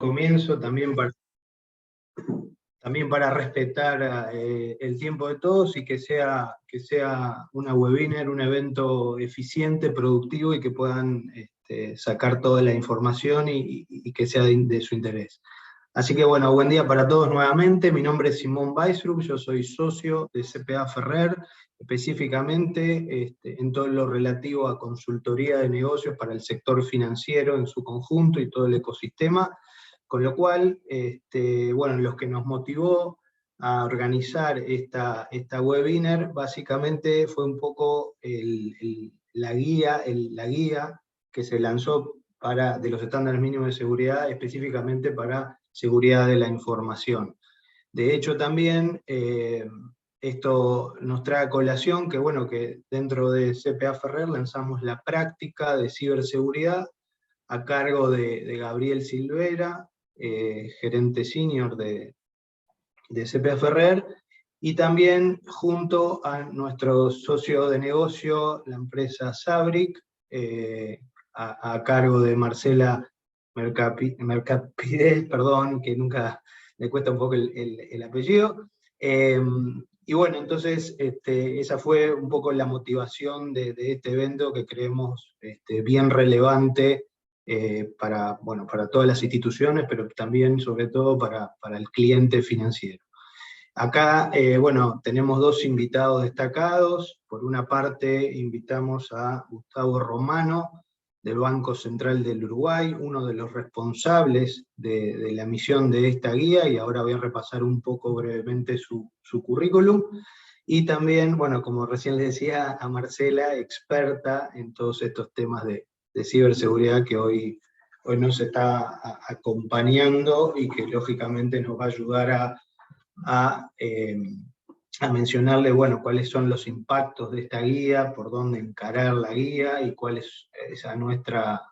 comienzo también para respetar el tiempo de todos y que sea una webinar, un evento eficiente, productivo y que puedan sacar toda la información y que sea de su interés. Así que bueno, buen día para todos nuevamente. Mi nombre es Simón Weisrup, yo soy socio de CPA Ferrer, específicamente en todo lo relativo a consultoría de negocios para el sector financiero en su conjunto y todo el ecosistema, con lo cual, bueno, lo que nos motivó a organizar esta webinar básicamente fue un poco la guía que se lanzó de los estándares mínimos de seguridad, específicamente para seguridad de la información. De hecho, también esto nos trae a colación que, bueno, que dentro de CPA Ferrer lanzamos la práctica de ciberseguridad a cargo de Gabriel Silvera, gerente senior de CPA Ferrer, y también junto a nuestro socio de negocio, la empresa Sabric, a cargo de Marcela Mercapidez, perdón, que nunca me cuesta un poco el apellido. Y bueno, entonces esa fue un poco la motivación de este evento que creemos bien relevante para todas las instituciones, pero también, sobre todo, para el cliente financiero. Acá, bueno, tenemos dos invitados destacados. Por una parte, invitamos a Gustavo Romano, del Banco Central del Uruguay, uno de los responsables de la emisión de esta guía, y ahora voy a repasar un poco brevemente su currículum. Y también, bueno, como recién les decía, a Marcela, experta en todos estos temas de ciberseguridad que hoy nos está acompañando y que lógicamente nos va a ayudar a mencionarle, bueno, cuáles son los impactos de esta guía, por dónde encarar la guía y cuál es a nuestra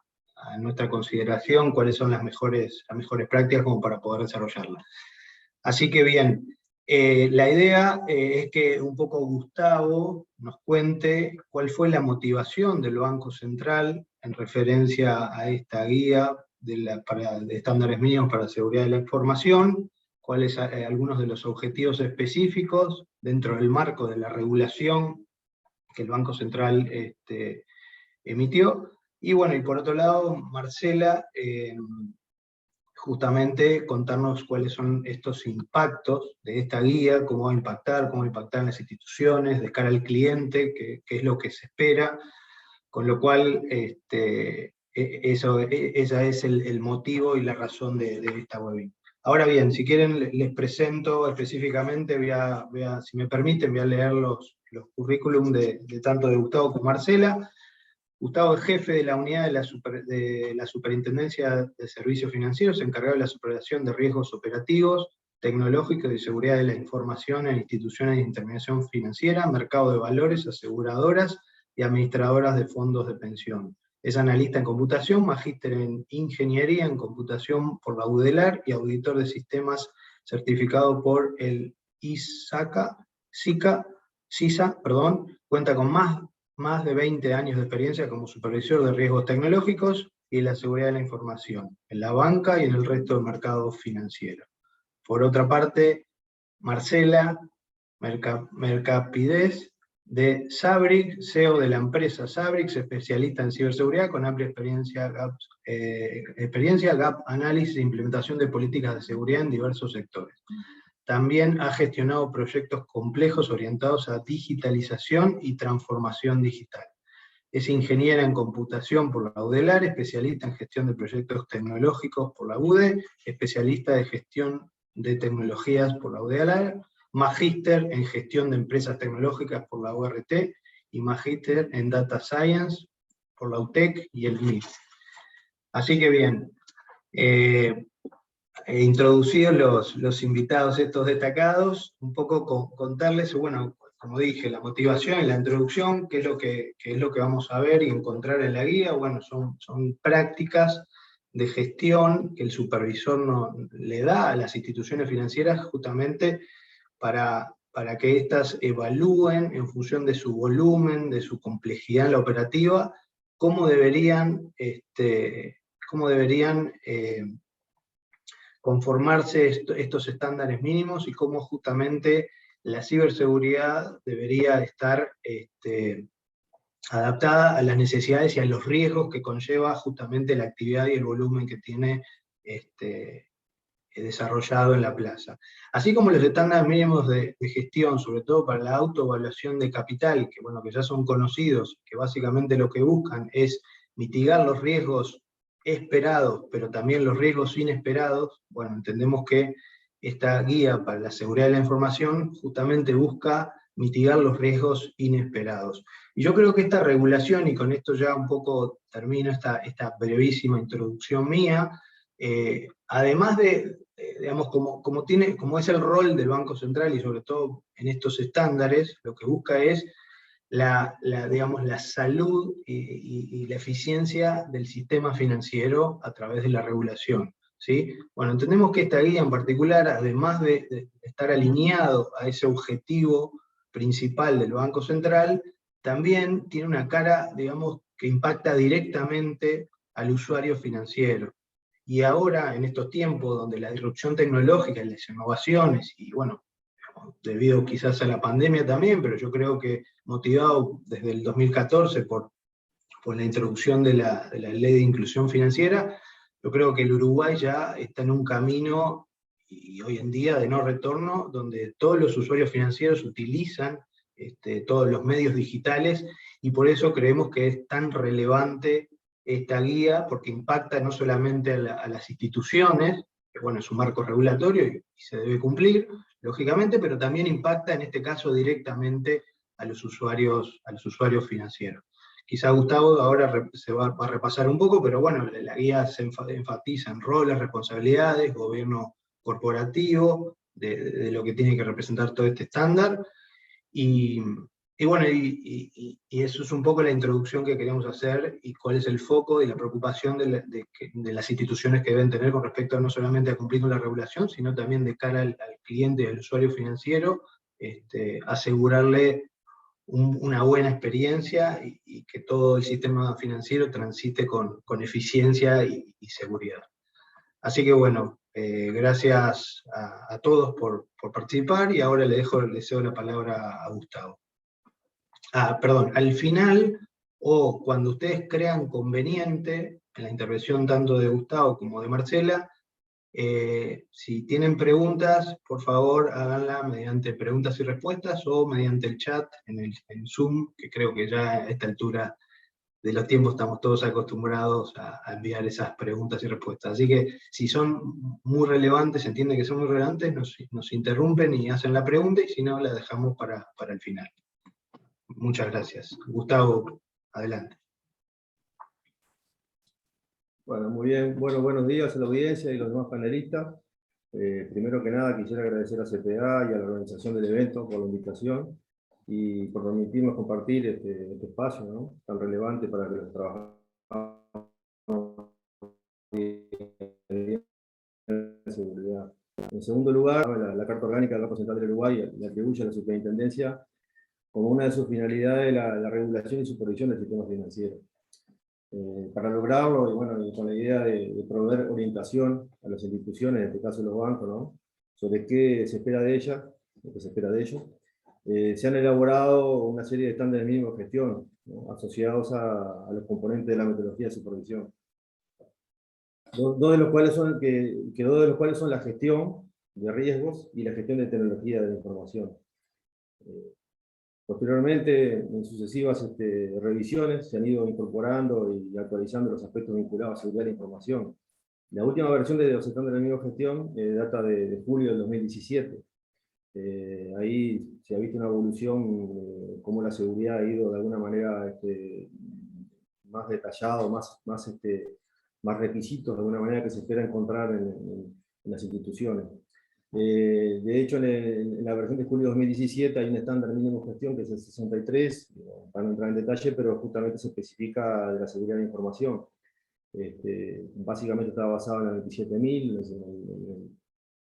consideración, cuáles son las mejores prácticas como para poder desarrollarla. Así que bien, la idea es que un poco Gustavo nos cuente cuál fue la motivación del Banco Central en referencia a esta guía de estándares mínimos para la seguridad de la información, cuáles algunos de los objetivos específicos dentro del marco de la regulación que el Banco Central emitió. Y bueno, y por otro lado, Marcela, justamente contarnos cuáles son estos impactos de esta guía, cómo va a impactar en las instituciones, de cara al cliente, qué es lo que se espera, con lo cual esa es el motivo y la razón de esta webinar. Ahora bien, si quieren les presento específicamente, si me permiten, voy a leer los currículum de tanto de Gustavo como Marcela. Gustavo es jefe de la unidad de la Superintendencia de Servicios Financieros, encargado de la superación de riesgos operativos, tecnológicos y seguridad de la información en instituciones de intermediación financiera, mercado de valores, aseguradoras y administradoras de fondos de pensión. Es analista en computación, magíster en ingeniería en computación por la UDELAR y auditor de sistemas certificado por el CISA, cuenta con más de 20 años de experiencia como supervisor de riesgos tecnológicos y la seguridad de la información, en la banca y en el resto del mercado financiero. Por otra parte, Marcela Mercapidez, de Sabric, CEO de la empresa Sabric, especialista en ciberseguridad con amplia experiencia, gap análisis e implementación de políticas de seguridad en diversos sectores. También ha gestionado proyectos complejos orientados a digitalización y transformación digital. Es ingeniera en computación por la UDELAR, especialista en gestión de proyectos tecnológicos por la UDE, especialista de gestión de tecnologías por la UDELAR, magíster en gestión de empresas tecnológicas por la URT y magíster en Data Science por la UTEC y el MIT. Así que bien, introducidos los invitados estos destacados, un poco contarles, bueno, como dije, la motivación y la introducción, qué es lo que vamos a ver y encontrar en la guía. Bueno, son prácticas de gestión que el supervisor le da a las instituciones financieras justamente para que éstas evalúen en función de su volumen, de su complejidad en la operativa, cómo deberían conformarse estos estándares mínimos y cómo justamente la ciberseguridad debería estar adaptada a las necesidades y a los riesgos que conlleva justamente la actividad y el volumen que tiene desarrollado en la plaza. Así como los estándares mínimos de gestión, sobre todo para la autoevaluación de capital, que, bueno, que ya son conocidos, que básicamente lo que buscan es mitigar los riesgos esperados, pero también los riesgos inesperados. Bueno, entendemos que esta guía para la seguridad de la información justamente busca mitigar los riesgos inesperados. Y yo creo que esta regulación, y con esto ya un poco termino esta brevísima introducción mía, además de, digamos, como es el rol del Banco Central, y sobre todo en estos estándares, lo que busca es digamos, la salud y la eficiencia del sistema financiero a través de la regulación. ¿Sí? Bueno, entendemos que esta guía en particular, además de estar alineado a ese objetivo principal del Banco Central, también tiene una cara, digamos, que impacta directamente al usuario financiero. Y ahora, en estos tiempos donde la disrupción tecnológica y las innovaciones, y bueno, debido quizás a la pandemia también, pero yo creo que motivado desde el 2014 por la introducción de la Ley de Inclusión Financiera, yo creo que el Uruguay ya está en un camino, y hoy en día, de no retorno, donde todos los usuarios financieros utilizan todos los medios digitales, y por eso creemos que es tan relevante esta guía, porque impacta no solamente a las instituciones, que bueno, es un marco regulatorio y se debe cumplir, lógicamente, pero también impacta en este caso directamente a los usuarios financieros. Quizá Gustavo ahora se va a repasar un poco, pero bueno, la guía se enfatiza en roles, responsabilidades, gobierno corporativo, de lo que tiene que representar todo este estándar, y bueno, y eso es un poco la introducción que queríamos hacer, y cuál es el foco y la preocupación de las instituciones que deben tener con respecto no solamente a cumplir con la regulación, sino también de cara al cliente y al usuario financiero, asegurarle una buena experiencia y que todo el sistema financiero transite con eficiencia y seguridad. Así que bueno, gracias a todos por participar, y ahora le cedo la palabra a Gustavo. Perdón, al final, o cuando ustedes crean conveniente, en la intervención tanto de Gustavo como de Marcela, si tienen preguntas, por favor háganla mediante preguntas y respuestas o mediante el chat en Zoom, que creo que ya a esta altura de los tiempos estamos todos acostumbrados a enviar esas preguntas y respuestas. Así que si son muy relevantes, se entiende que son muy relevantes, nos interrumpen y hacen la pregunta, y si no, la dejamos para el final. Muchas gracias. Gustavo, adelante. Bueno, muy bien. Bueno, buenos días a la audiencia y los demás panelistas. Primero que nada, quisiera agradecer a CPA y a la organización del evento por la invitación y por permitirnos compartir este espacio, ¿no?, tan relevante para que los trabajadores de seguridad. En segundo lugar, la Carta Orgánica del Banco Central del Uruguay le atribuye a la Superintendencia como una de sus finalidades la regulación y supervisión del sistema financiero. Para lograrlo, y bueno, con la idea de proveer orientación a las instituciones, en este caso los bancos, ¿no?, sobre qué se espera de ellas, lo que se espera de ellos, se han elaborado una serie de estándares mínimos de gestión, ¿no?, asociados a los componentes de la metodología de supervisión. Dos de los cuales son la gestión de riesgos y la gestión de tecnología de la información. Posteriormente, en sucesivas revisiones, se han ido incorporando y actualizando los aspectos vinculados a seguridad de la información. La última versión de los estándares de gestión data de julio del 2017. Ahí se ha visto una evolución, cómo la seguridad ha ido de alguna manera más detallado, más requisitos, de alguna manera que se espera encontrar en las instituciones. De hecho, en la versión de julio de 2017 hay un estándar mínimo de gestión que es el 63, para no entrar en detalle, pero justamente se especifica de la seguridad de la información. Básicamente estaba basado en el 27000, en el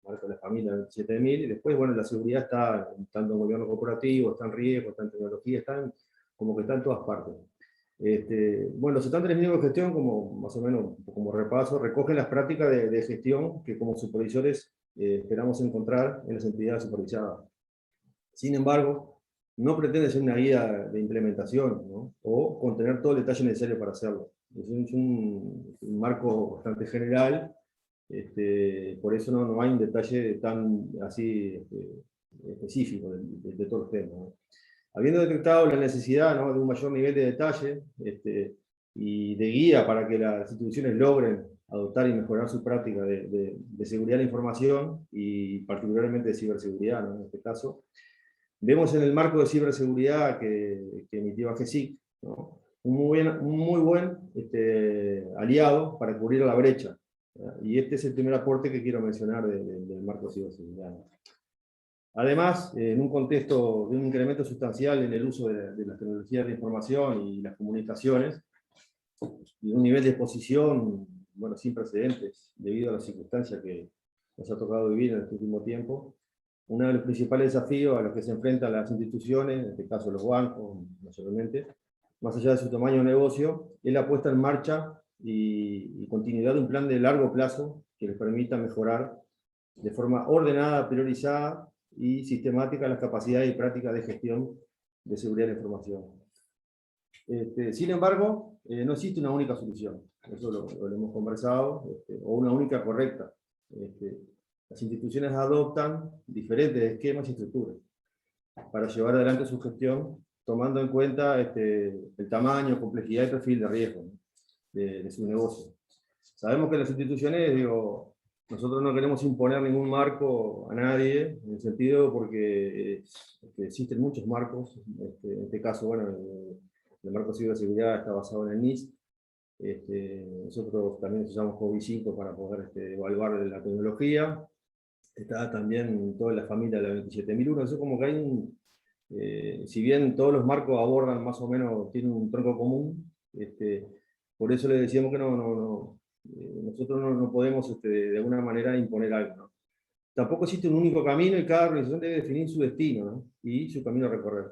marco de la familia, en el 27000, y después, bueno, la seguridad está tanto en gobierno corporativo, está en riesgo, está en tecnología, como que está en todas partes. Bueno, los estándares mínimos de gestión, como más o menos como repaso, recogen las prácticas de gestión que como supervisores esperamos encontrar en las entidades supervisadas. Sin embargo, no pretende ser una guía de implementación, ¿no? O contener todo el detalle necesario para hacerlo. Es un marco bastante general, por eso no hay un detalle tan así específico de todos los temas, ¿no? Habiendo detectado la necesidad, ¿no?, de un mayor nivel de detalle y de guía para que las instituciones logren adoptar y mejorar su práctica de seguridad de la información y particularmente de ciberseguridad, ¿no?, en este caso, vemos en el marco de ciberseguridad que emitió AGESIC, ¿no?, un muy buen aliado para cubrir la brecha, ¿verdad? Y este es el primer aporte que quiero mencionar del marco de ciberseguridad. Además, en un contexto de un incremento sustancial en el uso de las tecnologías de información y las comunicaciones, y un nivel de exposición, bueno, sin precedentes, debido a las circunstancias que nos ha tocado vivir en este último tiempo, uno de los principales desafíos a los que se enfrentan las instituciones, en este caso los bancos, nacionalmente, más allá de su tamaño de negocio, es la puesta en marcha y continuidad de un plan de largo plazo que les permita mejorar de forma ordenada, priorizada y sistemática las capacidades y prácticas de gestión de seguridad de la información. Sin embargo, no existe una única solución, eso lo hemos conversado, o una única correcta. Las instituciones adoptan diferentes esquemas y estructuras para llevar adelante su gestión, tomando en cuenta el tamaño, complejidad y perfil de riesgo, ¿no?, de su negocio. Sabemos que las instituciones, nosotros no queremos imponer ningún marco a nadie, en el sentido porque existen muchos marcos. En este caso, bueno, el marco de ciberseguridad está basado en el NIST. Nosotros también usamos COVID-5 para poder evaluar la tecnología. Está también toda la familia de la 27001. Eso como que hay si bien todos los marcos abordan más o menos, tienen un tronco común, por eso le decíamos que nosotros no podemos de alguna manera imponer algo, ¿no? Tampoco existe un único camino y cada organización debe definir su destino, ¿no?, y su camino a recorrer.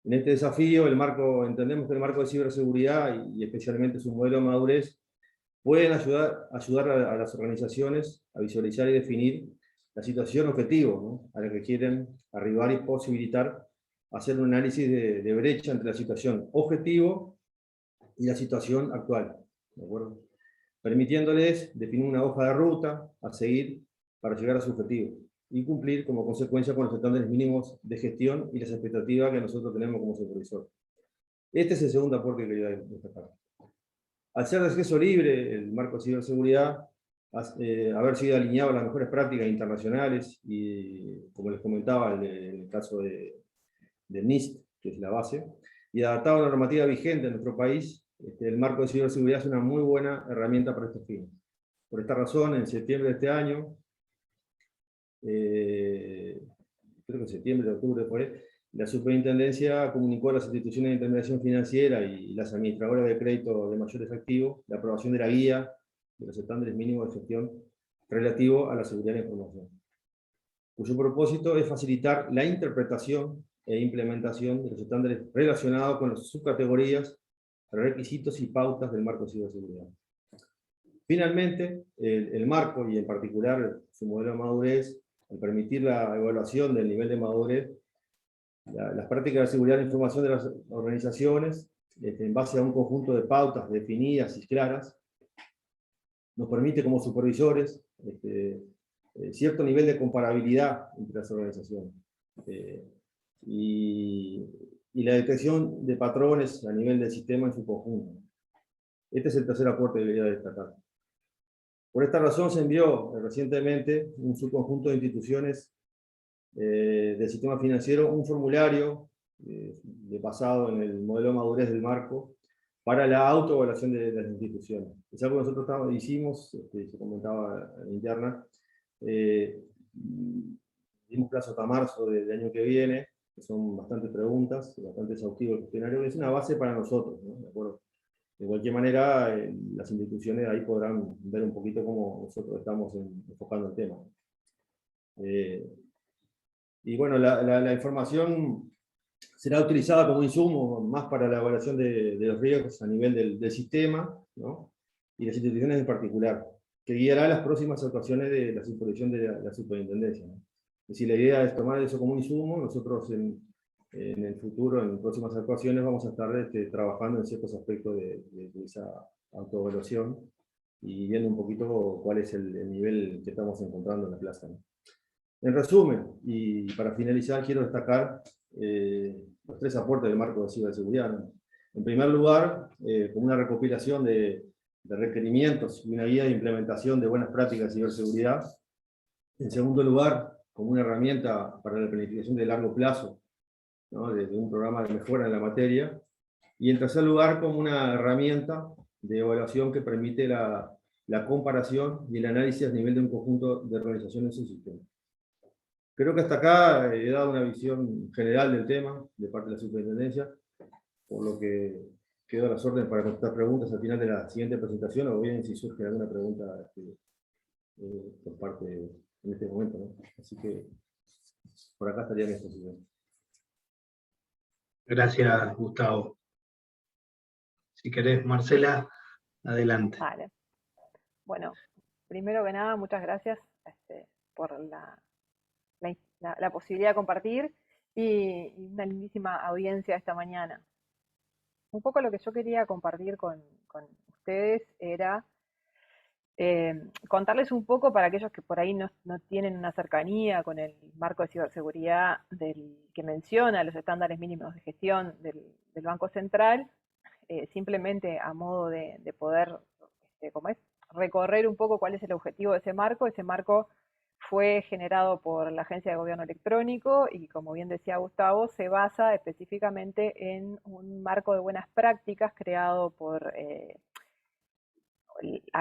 En este desafío, entendemos que el marco de ciberseguridad y especialmente su modelo de madurez pueden ayudar a las organizaciones a visualizar y definir la situación objetivo, ¿no?, a la que quieren arribar y posibilitar hacer un análisis de brecha entre la situación objetivo y la situación actual, ¿de acuerdo?, permitiéndoles definir una hoja de ruta a seguir para llegar a su objetivo y cumplir como consecuencia con los estándares mínimos de gestión y las expectativas que nosotros tenemos como supervisor. Este es el segundo aporte que quería destacar. Al ser de acceso libre, el marco de ciberseguridad, haber sido alineado a las mejores prácticas internacionales y, como les comentaba, en el caso del NIST, que es la base, y adaptado a la normativa vigente en nuestro país, el marco de ciberseguridad es una muy buena herramienta para estos fines. Por esta razón, en septiembre de este año, creo que en septiembre, octubre, por ahí, la Superintendencia comunicó a las instituciones de intermediación financiera y las administradoras de crédito de mayores activos la aprobación de la guía de los estándares mínimos de gestión relativo a la seguridad de la información, cuyo propósito es facilitar la interpretación e implementación de los estándares relacionados con las subcategorías, requisitos y pautas del marco de ciberseguridad. Finalmente, el marco, y en particular su modelo de madurez, al permitir la evaluación del nivel de madurez, las prácticas de seguridad de la información de las organizaciones, en base a un conjunto de pautas definidas y claras, nos permite como supervisores cierto nivel de comparabilidad entre las organizaciones. Y la detección de patrones a nivel del sistema en su conjunto. Este es el tercer aporte que quería destacar. Por esta razón se envió recientemente un subconjunto de instituciones del sistema financiero un formulario basado en el modelo de madurez del marco para la autoevaluación de las instituciones. Es algo que nosotros hicimos, se comentaba en interna, dimos plazo hasta marzo del año que viene, que son bastantes preguntas, bastante exhaustivo el cuestionario, que es una base para nosotros, ¿no? ¿De acuerdo? De cualquier manera, las instituciones ahí podrán ver un poquito cómo nosotros estamos enfocando el tema. Y bueno, la información será utilizada como insumo más para la evaluación de los riesgos a nivel del sistema, ¿no? Y las instituciones en particular, que guiará las próximas actuaciones de la supervisión de la superintendencia, ¿no? Es decir, la idea es tomar eso como insumo. Nosotros en el futuro, en próximas actuaciones, vamos a estar trabajando en ciertos aspectos de esa autoevaluación y viendo un poquito cuál es el nivel que estamos encontrando en la plaza, ¿no? En resumen, y para finalizar, quiero destacar los 3 aportes del marco de ciberseguridad, ¿no? En primer lugar, como una recopilación de requerimientos y una guía de implementación de buenas prácticas de ciberseguridad. En segundo lugar, como una herramienta para la planificación de largo plazo, ¿no? de un programa de mejora en la materia. Y en tercer lugar, como una herramienta de evaluación que permite la comparación y el análisis a nivel de un conjunto de organizaciones y sistemas. Creo que hasta acá he dado una visión general del tema de parte de la superintendencia, por lo que quedo a las órdenes para contestar preguntas al final de la siguiente presentación, o bien si surge alguna pregunta por parte en este momento, ¿no? Así que por acá estaría mi exposición. Gracias, Gustavo. Si querés, Marcela, adelante. Vale. Bueno, primero que nada, muchas gracias por la posibilidad de compartir y una lindísima audiencia esta mañana. Un poco lo que yo quería compartir con ustedes era contarles un poco para aquellos que por ahí no tienen una cercanía con el marco de ciberseguridad que menciona los estándares mínimos de gestión del Banco Central, simplemente a modo de poder, ¿cómo es?, recorrer un poco cuál es el objetivo de ese marco. Ese marco fue generado por la Agencia de Gobierno Electrónico y, como bien decía Gustavo, se basa específicamente en un marco de buenas prácticas creado por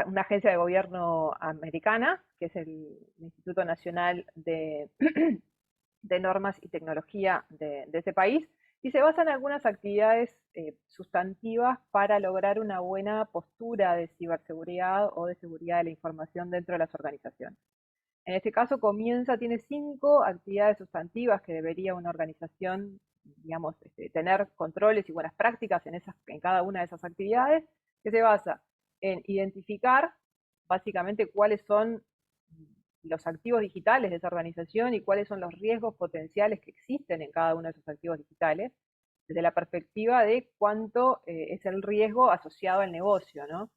una agencia de gobierno americana, que es el Instituto Nacional de Normas y Tecnología de ese país, y se basa en algunas actividades sustantivas para lograr una buena postura de ciberseguridad o de seguridad de la información dentro de las organizaciones. En este caso tiene 5 actividades sustantivas que debería una organización, digamos, tener controles y buenas prácticas en cada una de esas actividades, que se basa en identificar básicamente cuáles son los activos digitales de esa organización y cuáles son los riesgos potenciales que existen en cada uno de esos activos digitales, desde la perspectiva de cuánto es el riesgo asociado al negocio, ¿no?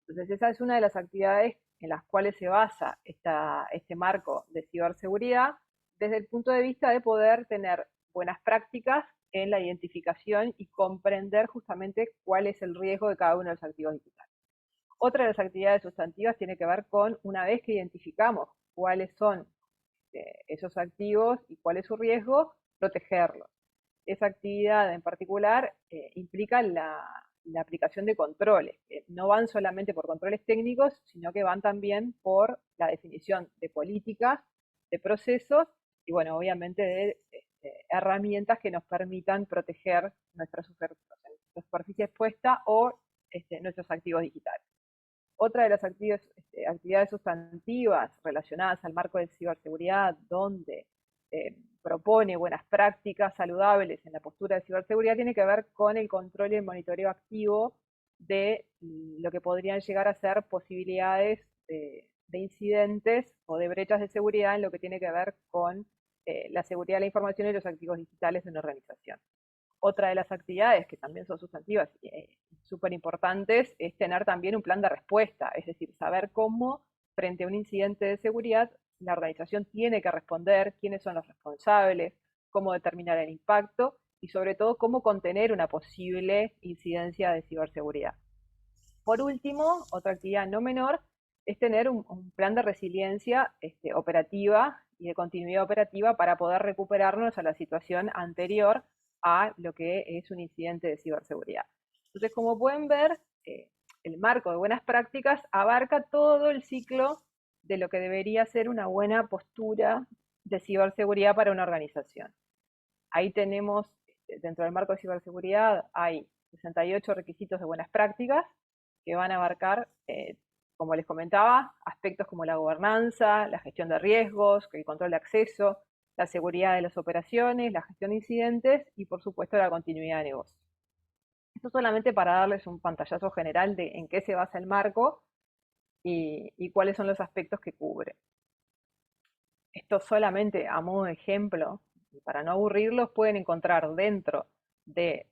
Entonces esa es una de las actividades en las cuales se basa este marco de ciberseguridad, desde el punto de vista de poder tener buenas prácticas en la identificación y comprender justamente cuál es el riesgo de cada uno de los activos digitales. Otra de las actividades sustantivas tiene que ver con, una vez que identificamos cuáles son esos activos y cuál es su riesgo, protegerlos. Esa actividad en particular implica la aplicación de controles, que no van solamente por controles técnicos, sino que van también por la definición de políticas, de procesos y, bueno, obviamente de herramientas que nos permitan proteger nuestra superficie expuesta o nuestros activos digitales. Otra de las actividades sustantivas relacionadas al marco de ciberseguridad, donde propone buenas prácticas saludables en la postura de ciberseguridad, tiene que ver con el control y el monitoreo activo de lo que podrían llegar a ser posibilidades de incidentes o de brechas de seguridad en lo que tiene que ver con la seguridad de la información y los activos digitales de una organización. Otra de las actividades que también son sustantivas y súper importantes es tener también un plan de respuesta, es decir, saber cómo frente a un incidente de seguridad la organización tiene que responder, quiénes son los responsables, cómo determinar el impacto y sobre todo cómo contener una posible incidencia de ciberseguridad. Por último, otra actividad no menor es tener un plan de resiliencia operativa y de continuidad operativa para poder recuperarnos a la situación anterior a lo que es un incidente de ciberseguridad. Entonces, como pueden ver, el marco de buenas prácticas abarca todo el ciclo de lo que debería ser una buena postura de ciberseguridad para una organización. Ahí tenemos, dentro del marco de ciberseguridad, hay 68 requisitos de buenas prácticas que van a abarcar, como les comentaba, aspectos como la gobernanza, la gestión de riesgos, el control de acceso, la seguridad de las operaciones, la gestión de incidentes y por supuesto la continuidad de negocio. Esto solamente para darles un pantallazo general de en qué se basa el marco y cuáles son los aspectos que cubre. Esto solamente a modo de ejemplo, y para no aburrirlos, pueden encontrar dentro de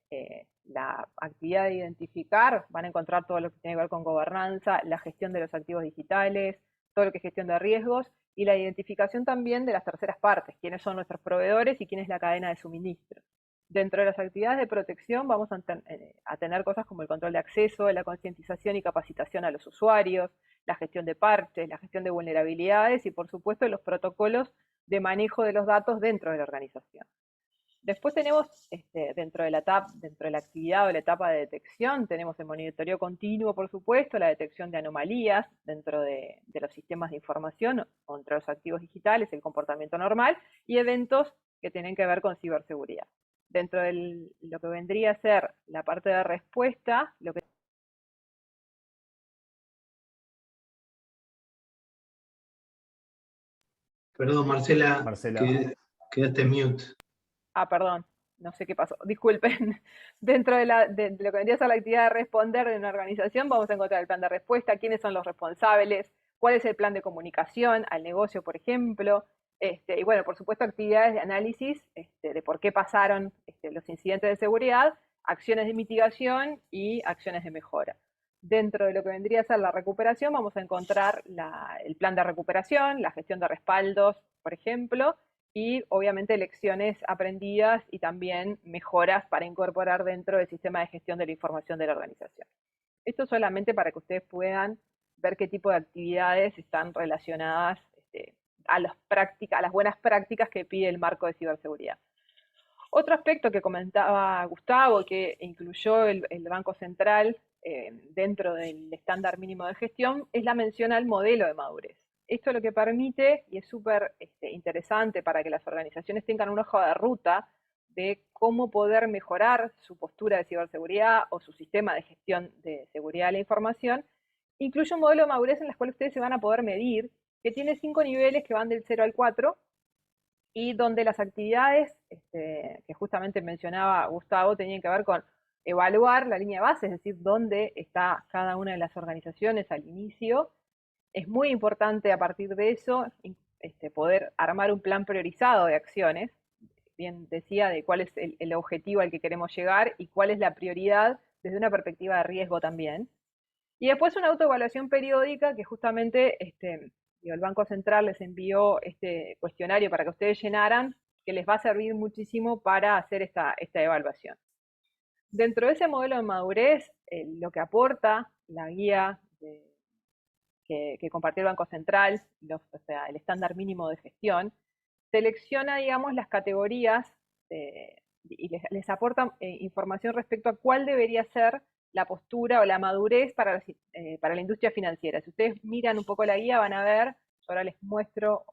la actividad de identificar, van a encontrar todo lo que tiene que ver con gobernanza, la gestión de los activos digitales, todo lo que es gestión de riesgos, y la identificación también de las terceras partes, quiénes son nuestros proveedores y quién es la cadena de suministro. Dentro de las actividades de protección vamos a tener cosas como el control de acceso, la concientización y capacitación a los usuarios, la gestión de parches, la gestión de vulnerabilidades y por supuesto los protocolos de manejo de los datos dentro de la organización. Después tenemos, dentro de la actividad o la etapa de detección, tenemos el monitoreo continuo, por supuesto, la detección de anomalías dentro de los sistemas de información o entre los activos digitales, el comportamiento normal, y eventos que tienen que ver con ciberseguridad. Dentro de lo que vendría a ser la parte de respuesta, lo que... Perdón, Marcela, quedaste en mute. Ah, perdón, no sé qué pasó, disculpen. Dentro de lo que vendría a ser la actividad de responder en una organización, vamos a encontrar el plan de respuesta, quiénes son los responsables, cuál es el plan de comunicación al negocio, por ejemplo, y bueno, por supuesto, actividades de análisis de por qué pasaron los incidentes de seguridad, acciones de mitigación y acciones de mejora. Dentro de lo que vendría a ser la recuperación, vamos a encontrar el plan de recuperación, la gestión de respaldos, por ejemplo, y obviamente lecciones aprendidas y también mejoras para incorporar dentro del sistema de gestión de la información de la organización. Esto solamente para que ustedes puedan ver qué tipo de actividades están relacionadas a las buenas prácticas que pide el marco de ciberseguridad. Otro aspecto que comentaba Gustavo, que incluyó el Banco Central dentro del estándar mínimo de gestión, es la mención al modelo de madurez. Esto lo que permite, y es súper interesante para que las organizaciones tengan una hoja de ruta de cómo poder mejorar su postura de ciberseguridad o su sistema de gestión de seguridad de la información, incluye un modelo de madurez en el cual ustedes se van a poder medir, que tiene 5 niveles que van del 0 al 4, y donde las actividades que justamente mencionaba Gustavo tenían que ver con evaluar la línea de base, es decir, dónde está cada una de las organizaciones al inicio. Es muy importante a partir de eso poder armar un plan priorizado de acciones, bien decía, de cuál es el objetivo al que queremos llegar y cuál es la prioridad desde una perspectiva de riesgo también. Y después una autoevaluación periódica que justamente el Banco Central les envió este cuestionario para que ustedes llenaran, que les va a servir muchísimo para hacer esta evaluación. Dentro de ese modelo de madurez, lo que aporta la guía que compartió el Banco Central, o sea, el estándar mínimo de gestión, selecciona, digamos, las categorías y les aporta información respecto a cuál debería ser la postura o la madurez para la industria financiera. Si ustedes miran un poco la guía, van a ver, yo ahora les muestro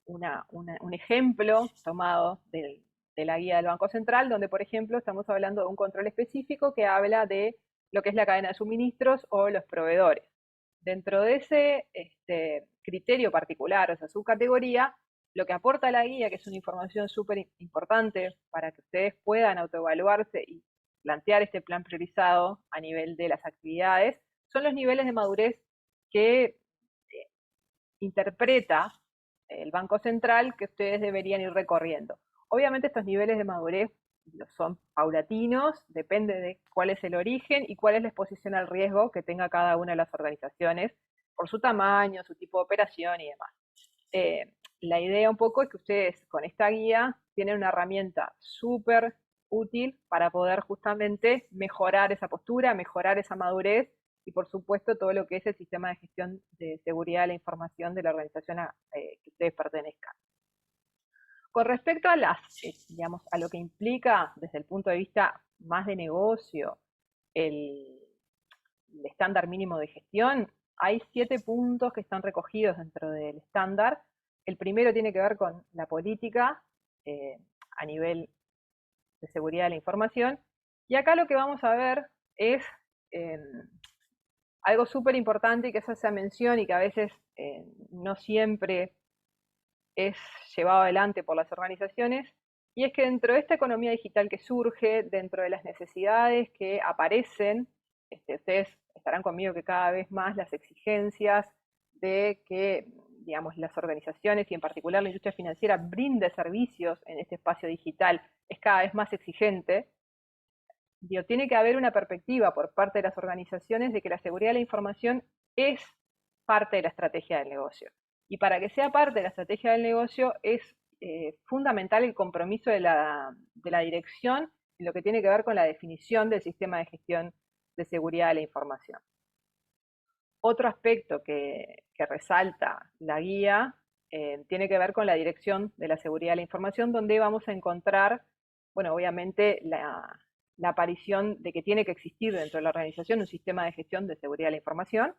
un ejemplo tomado de la guía del Banco Central, donde, por ejemplo, estamos hablando de un control específico que habla de lo que es la cadena de suministros o los proveedores. Dentro de ese criterio particular, o sea, subcategoría, lo que aporta la guía, que es una información súper importante para que ustedes puedan autoevaluarse y plantear este plan priorizado a nivel de las actividades, son los niveles de madurez que interpreta el Banco Central que ustedes deberían ir recorriendo. Obviamente estos niveles de madurez son paulatinos, depende de cuál es el origen y cuál es la exposición al riesgo que tenga cada una de las organizaciones por su tamaño, su tipo de operación y demás. La idea un poco es que ustedes con esta guía tienen una herramienta súper útil para poder justamente mejorar esa postura, mejorar esa madurez y por supuesto todo lo que es el sistema de gestión de seguridad de la información de la organización que ustedes pertenezcan. Con respecto a a lo que implica desde el punto de vista más de negocio el estándar mínimo de gestión, hay 7 puntos que están recogidos dentro del estándar. El primero tiene que ver con la política a nivel de seguridad de la información. Y acá lo que vamos a ver es algo súper importante que se hace mención y que a veces no siempre es llevado adelante por las organizaciones, y es que dentro de esta economía digital que surge, dentro de las necesidades que aparecen, ustedes estarán conmigo que cada vez más las exigencias de que, digamos, las organizaciones y en particular la industria financiera brinde servicios en este espacio digital es cada vez más exigente. Digo, tiene que haber una perspectiva por parte de las organizaciones de que la seguridad de la información es parte de la estrategia del negocio. Y para que sea parte de la estrategia del negocio es fundamental el compromiso de la dirección en lo que tiene que ver con la definición del sistema de gestión de seguridad de la información. Otro aspecto que resalta la guía tiene que ver con la dirección de la seguridad de la información, donde vamos a encontrar, bueno, obviamente la aparición de que tiene que existir dentro de la organización un sistema de gestión de seguridad de la información.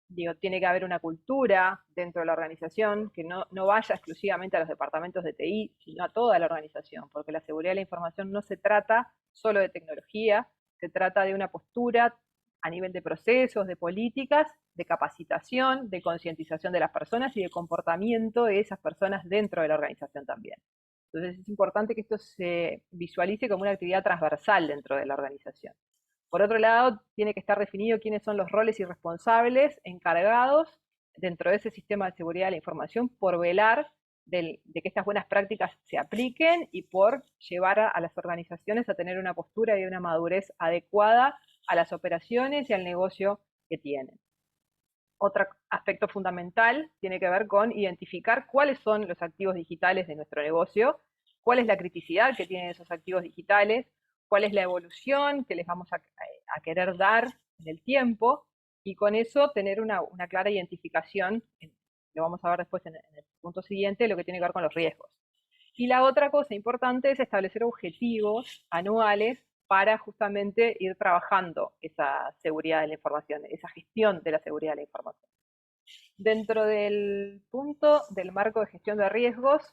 Digo, tiene que haber una cultura dentro de la organización que no vaya exclusivamente a los departamentos de TI, sino a toda la organización, porque la seguridad de la información no se trata solo de tecnología, se trata de una postura a nivel de procesos, de políticas, de capacitación, de concientización de las personas y de comportamiento de esas personas dentro de la organización también. Entonces es importante que esto se visualice como una actividad transversal dentro de la organización. Por otro lado, tiene que estar definido quiénes son los roles y responsables encargados dentro de ese sistema de seguridad de la información por velar de que estas buenas prácticas se apliquen y por llevar a las organizaciones a tener una postura y una madurez adecuada a las operaciones y al negocio que tienen. Otro aspecto fundamental tiene que ver con identificar cuáles son los activos digitales de nuestro negocio, cuál es la criticidad que tienen esos activos digitales, cuál es la evolución que les vamos a querer dar en el tiempo, y con eso tener una clara identificación, lo vamos a ver después en el punto siguiente, lo que tiene que ver con los riesgos. Y la otra cosa importante es establecer objetivos anuales para justamente ir trabajando esa seguridad de la información, esa gestión de la seguridad de la información. Dentro del punto del marco de gestión de riesgos,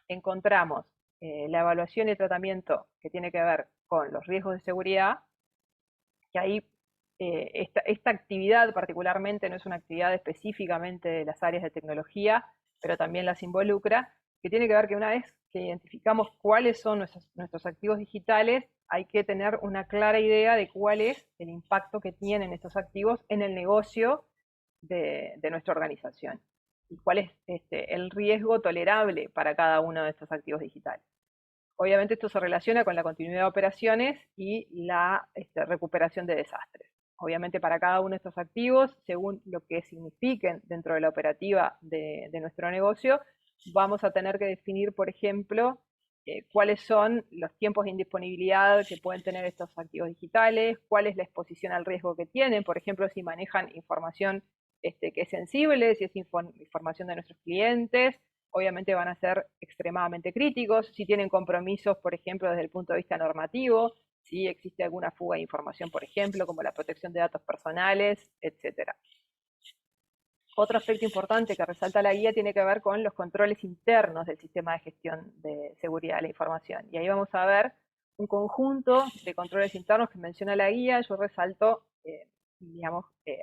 encontramos la evaluación y el tratamiento que tiene que ver con los riesgos de seguridad, que ahí esta actividad particularmente no es una actividad específicamente de las áreas de tecnología, pero también las involucra, que tiene que ver que una vez que identificamos cuáles son nuestros activos digitales, hay que tener una clara idea de cuál es el impacto que tienen estos activos en el negocio de nuestra organización y cuál es el riesgo tolerable para cada uno de estos activos digitales. Obviamente esto se relaciona con la continuidad de operaciones y la recuperación de desastres. Obviamente para cada uno de estos activos, según lo que signifiquen dentro de la operativa de nuestro negocio, vamos a tener que definir, por ejemplo, cuáles son los tiempos de indisponibilidad que pueden tener estos activos digitales, cuál es la exposición al riesgo que tienen, por ejemplo, si manejan información que es sensible, si es información de nuestros clientes, obviamente van a ser extremadamente críticos, si tienen compromisos, por ejemplo, desde el punto de vista normativo, si existe alguna fuga de información, por ejemplo, como la protección de datos personales, etc. Otro aspecto importante que resalta la guía tiene que ver con los controles internos del sistema de gestión de seguridad de la información. Y ahí vamos a ver un conjunto de controles internos que menciona la guía. Yo resalto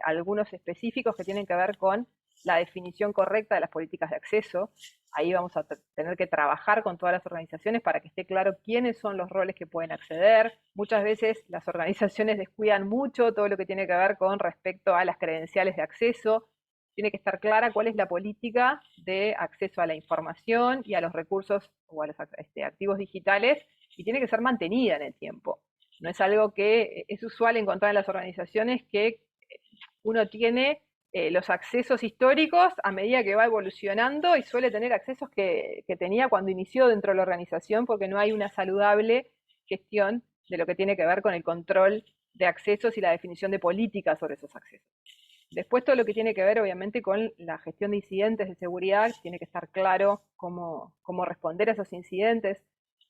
algunos específicos que tienen que ver con la definición correcta de las políticas de acceso. Ahí vamos a tener que trabajar con todas las organizaciones para que esté claro quiénes son los roles que pueden acceder. Muchas veces las organizaciones descuidan mucho todo lo que tiene que ver con respecto a las credenciales de acceso. Tiene que estar clara cuál es la política de acceso a la información y a los recursos o a los activos digitales, y tiene que ser mantenida en el tiempo. No es algo que es usual encontrar en las organizaciones, que uno tiene los accesos históricos a medida que va evolucionando y suele tener accesos que tenía cuando inició dentro de la organización, porque no hay una saludable gestión de lo que tiene que ver con el control de accesos y la definición de políticas sobre esos accesos. Después todo lo que tiene que ver obviamente con la gestión de incidentes de seguridad, tiene que estar claro cómo responder a esos incidentes.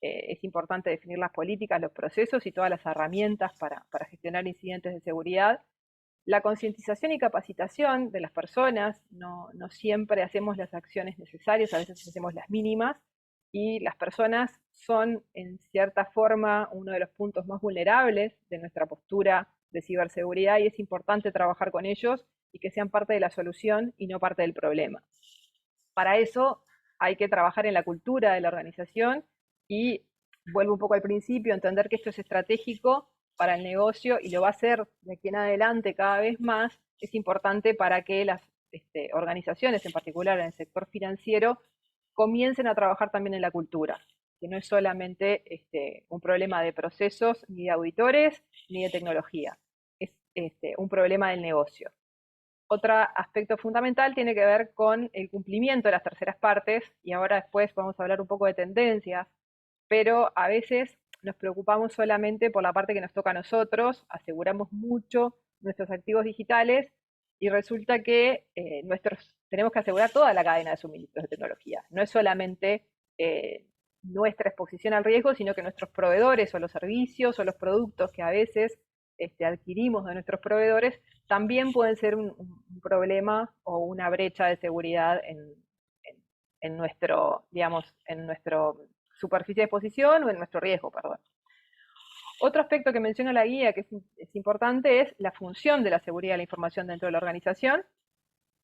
Es importante definir las políticas, los procesos y todas las herramientas para gestionar incidentes de seguridad. La concientización y capacitación de las personas, no siempre hacemos las acciones necesarias, a veces hacemos las mínimas, y las personas son en cierta forma uno de los puntos más vulnerables de nuestra postura de ciberseguridad, y es importante trabajar con ellos y que sean parte de la solución y no parte del problema. Para eso hay que trabajar en la cultura de la organización y, vuelvo un poco al principio, entender que esto es estratégico para el negocio y lo va a ser de aquí en adelante cada vez más. Es importante para que las organizaciones, en particular en el sector financiero, comiencen a trabajar también en la cultura, que no es solamente un problema de procesos, ni de auditores, ni de tecnología, es un problema del negocio. Otro aspecto fundamental tiene que ver con el cumplimiento de las terceras partes, y ahora después vamos a hablar un poco de tendencias, pero a veces nos preocupamos solamente por la parte que nos toca a nosotros, aseguramos mucho nuestros activos digitales, y resulta que tenemos que asegurar toda la cadena de suministros de tecnología. No es solamente nuestra exposición al riesgo, sino que nuestros proveedores o los servicios o los productos que a veces adquirimos de nuestros proveedores también pueden ser un problema o una brecha de seguridad en nuestro, digamos, en nuestra superficie de exposición o en nuestro riesgo, perdón. Otro aspecto que menciona la guía que es importante es la función de la seguridad de la información dentro de la organización.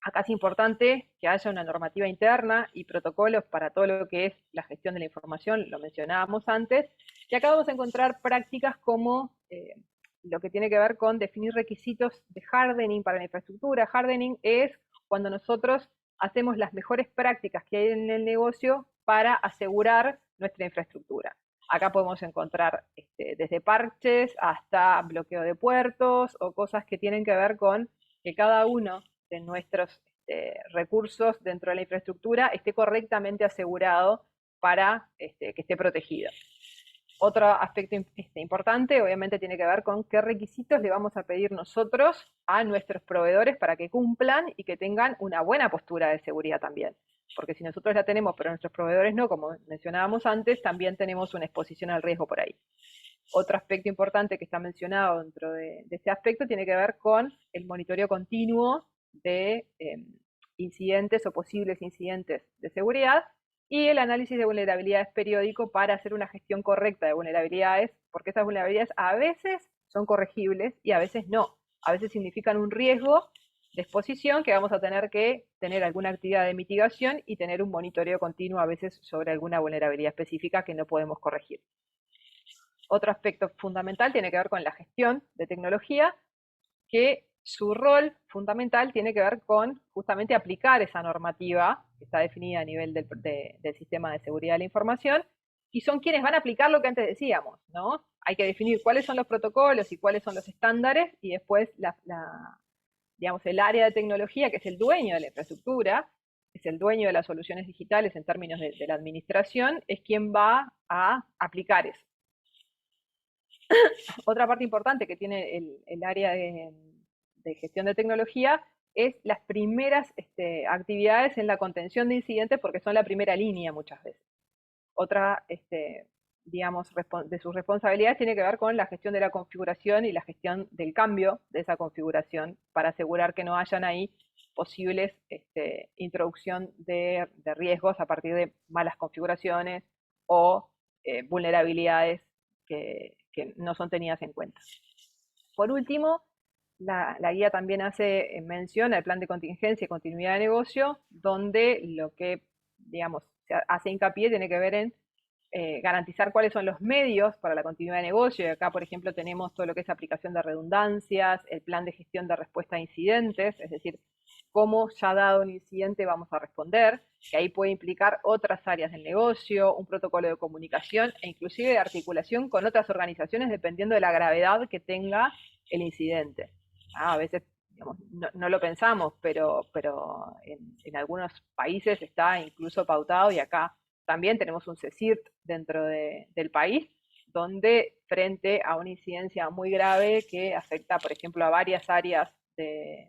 Acá es importante que haya una normativa interna y protocolos para todo lo que es la gestión de la información, lo mencionábamos antes, y acá vamos a encontrar prácticas como lo que tiene que ver con definir requisitos de hardening para la infraestructura. Hardening es cuando nosotros hacemos las mejores prácticas que hay en el negocio para asegurar nuestra infraestructura. Acá podemos encontrar desde parches hasta bloqueo de puertos o cosas que tienen que ver con que cada uno de nuestros recursos dentro de la infraestructura esté correctamente asegurado para que esté protegido. Otro aspecto importante, obviamente, tiene que ver con qué requisitos le vamos a pedir nosotros a nuestros proveedores para que cumplan y que tengan una buena postura de seguridad también. Porque si nosotros la tenemos, pero nuestros proveedores no, como mencionábamos antes, también tenemos una exposición al riesgo por ahí. Otro aspecto importante que está mencionado dentro de este aspecto tiene que ver con el monitoreo continuo de incidentes o posibles incidentes de seguridad, y el análisis de vulnerabilidades periódico para hacer una gestión correcta de vulnerabilidades, porque esas vulnerabilidades a veces son corregibles y a veces no. A veces significan un riesgo de exposición que vamos a tener que tener alguna actividad de mitigación y tener un monitoreo continuo a veces sobre alguna vulnerabilidad específica que no podemos corregir. Otro aspecto fundamental tiene que ver con la gestión de tecnología, que su rol fundamental tiene que ver con justamente aplicar esa normativa que está definida a nivel del sistema de seguridad de la información, y son quienes van a aplicar lo que antes decíamos, ¿no? Hay que definir cuáles son los protocolos y cuáles son los estándares, y después digamos, el área de tecnología, que es el dueño de la infraestructura, es el dueño de las soluciones digitales en términos de la administración, es quien va a aplicar eso. Otra parte importante que tiene el área de gestión de tecnología es las primeras actividades en la contención de incidentes, porque son la primera línea muchas veces. Otra, digamos, de sus responsabilidades tiene que ver con la gestión de la configuración y la gestión del cambio de esa configuración para asegurar que no hayan ahí posibles introducción de riesgos a partir de malas configuraciones o vulnerabilidades que no son tenidas en cuenta. Por último, la guía también hace mención al plan de contingencia y continuidad de negocio, donde lo que, digamos, se hace hincapié tiene que ver en garantizar cuáles son los medios para la continuidad de negocio. Y acá, por ejemplo, tenemos todo lo que es aplicación de redundancias, el plan de gestión de respuesta a incidentes, es decir, cómo ya dado un incidente vamos a responder, que ahí puede implicar otras áreas del negocio, un protocolo de comunicación e inclusive de articulación con otras organizaciones dependiendo de la gravedad que tenga el incidente. A veces, digamos, no lo pensamos, pero en algunos países está incluso pautado, y acá también tenemos un CSIRT dentro del país, donde frente a una incidencia muy grave que afecta, por ejemplo, a varias áreas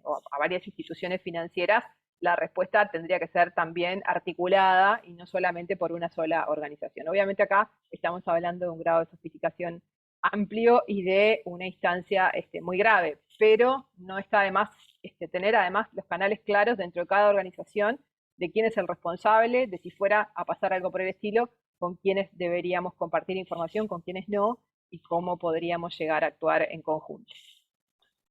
o a varias instituciones financieras, la respuesta tendría que ser también articulada y no solamente por una sola organización. Obviamente acá estamos hablando de un grado de sofisticación amplio y de una instancia muy grave, pero no está de más tener además los canales claros dentro de cada organización de quién es el responsable, de si fuera a pasar algo por el estilo, con quiénes deberíamos compartir información, con quiénes no, y cómo podríamos llegar a actuar en conjunto.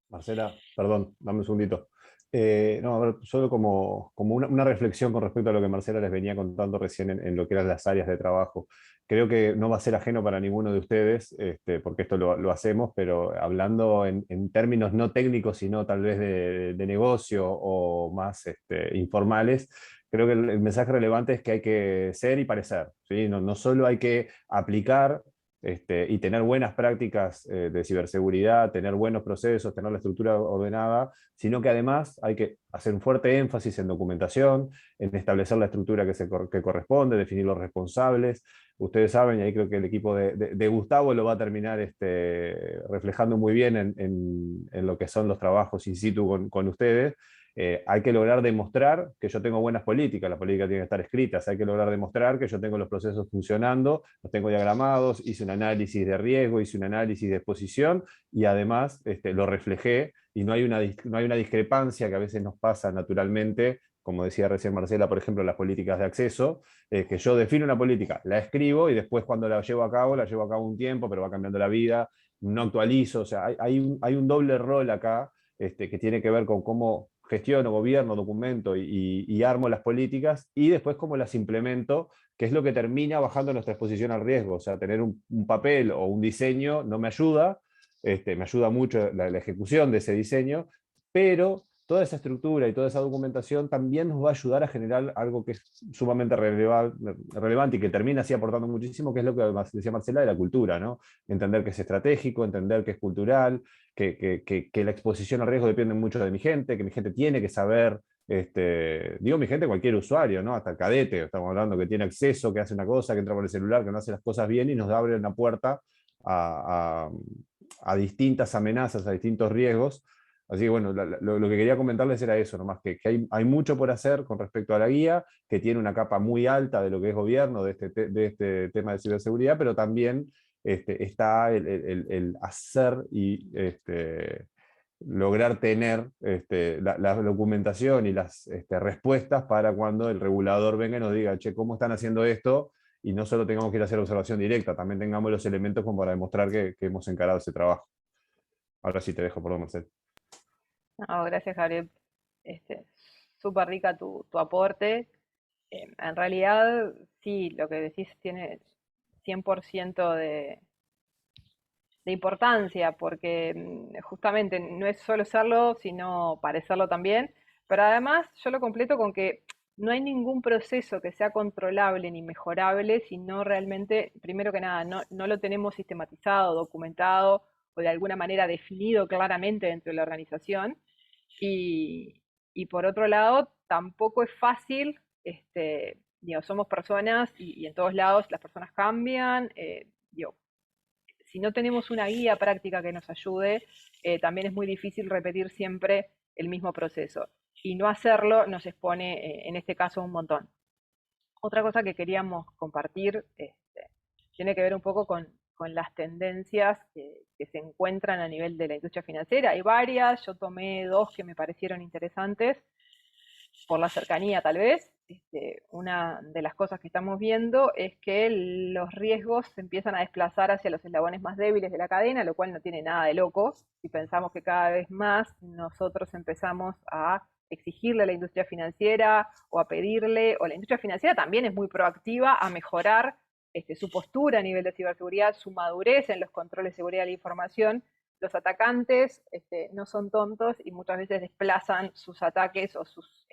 Marcela, perdón, dame un segundito. No, a ver, solo como una reflexión con respecto a lo que Marcela les venía contando recién en lo que eran las áreas de trabajo. Creo que no va a ser ajeno para ninguno de ustedes, porque esto lo hacemos, pero hablando en términos no técnicos, sino tal vez de negocio o más informales, creo que el mensaje relevante es que hay que ser y parecer, ¿sí? No solo hay que aplicar y tener buenas prácticas de ciberseguridad, tener buenos procesos, tener la estructura ordenada, sino que además hay que hacer un fuerte énfasis en documentación, en establecer la estructura que corresponde, definir los responsables. Ustedes saben, y ahí creo que el equipo de Gustavo lo va a terminar reflejando muy bien en lo que son los trabajos in situ con ustedes. Hay que lograr demostrar que yo tengo buenas políticas, las políticas tienen que estar escritas, hay que lograr demostrar que yo tengo los procesos funcionando, los tengo diagramados, hice un análisis de riesgo, hice un análisis de exposición y además lo reflejé y no hay una discrepancia que a veces nos pasa naturalmente, como decía recién Marcela, por ejemplo, las políticas de acceso, que yo defino una política, la escribo y después cuando la llevo a cabo un tiempo, pero va cambiando la vida, no actualizo, o sea, hay un doble rol acá que tiene que ver con cómo gestiono, gobierno, documento y armo las políticas y después cómo las implemento, que es lo que termina bajando nuestra exposición al riesgo. O sea, tener un papel o un diseño no me ayuda, me ayuda mucho la ejecución de ese diseño, pero toda esa estructura y toda esa documentación también nos va a ayudar a generar algo que es sumamente relevante y que termina así aportando muchísimo, que es lo que decía Marcela de la cultura, ¿no? Entender que es estratégico, entender que es cultural, que la exposición al riesgo depende mucho de mi gente, que mi gente tiene que saber, digo mi gente, cualquier usuario, ¿no? Hasta el cadete, estamos hablando que tiene acceso, que hace una cosa, que entra por el celular, que no hace las cosas bien y nos abre una puerta a, a distintas amenazas, a distintos riesgos. Así que bueno, lo que quería comentarles era eso, nomás que hay mucho por hacer con respecto a la guía, que tiene una capa muy alta de lo que es gobierno, de este tema de ciberseguridad, pero también está el hacer y lograr tener la documentación y las respuestas para cuando el regulador venga y nos diga, che, ¿cómo están haciendo esto? Y no solo tengamos que ir a hacer observación directa, también tengamos los elementos como para demostrar que hemos encarado ese trabajo. Ahora sí te dejo, perdón, Marcelo. No, gracias, Gabriel. Súper rica tu aporte. En realidad, sí, lo que decís tiene 100% de importancia, porque justamente no es solo serlo, sino parecerlo también. Pero además, yo lo completo con que no hay ningún proceso que sea controlable ni mejorable si no realmente, primero que nada, no lo tenemos sistematizado, documentado o de alguna manera definido claramente dentro de la organización. Y por otro lado, tampoco es fácil, digo, somos personas y en todos lados las personas cambian. Digo, si no tenemos una guía práctica que nos ayude, también es muy difícil repetir siempre el mismo proceso. Y no hacerlo nos expone, en este caso, un montón. Otra cosa que queríamos compartir tiene que ver un poco con las tendencias que se encuentran a nivel de la industria financiera. Hay varias, yo tomé dos que me parecieron interesantes, por la cercanía tal vez. Una de las cosas que estamos viendo es que los riesgos se empiezan a desplazar hacia los eslabones más débiles de la cadena, lo cual no tiene nada de loco. Si pensamos que cada vez más nosotros empezamos a exigirle a la industria financiera o a pedirle, o la industria financiera también es muy proactiva a mejorar su postura a nivel de ciberseguridad, su madurez en los controles de seguridad de la información. Los atacantes no son tontos y muchas veces desplazan sus ataques o sus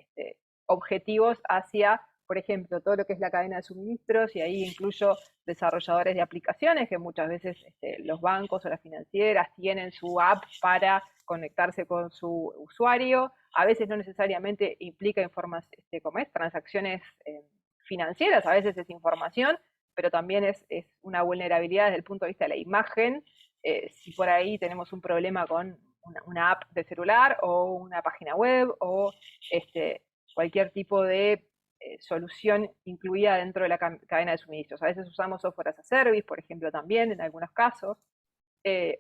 objetivos hacia, por ejemplo, todo lo que es la cadena de suministros, y ahí incluyo desarrolladores de aplicaciones, que muchas veces los bancos o las financieras tienen su app para conectarse con su usuario. A veces no necesariamente implica como es, transacciones financieras, a veces es información, pero también es una vulnerabilidad desde el punto de vista de la imagen. Si por ahí tenemos un problema con una app de celular o una página web o cualquier tipo de solución incluida dentro de la cadena de suministros. A veces usamos software as a service, por ejemplo, también en algunos casos.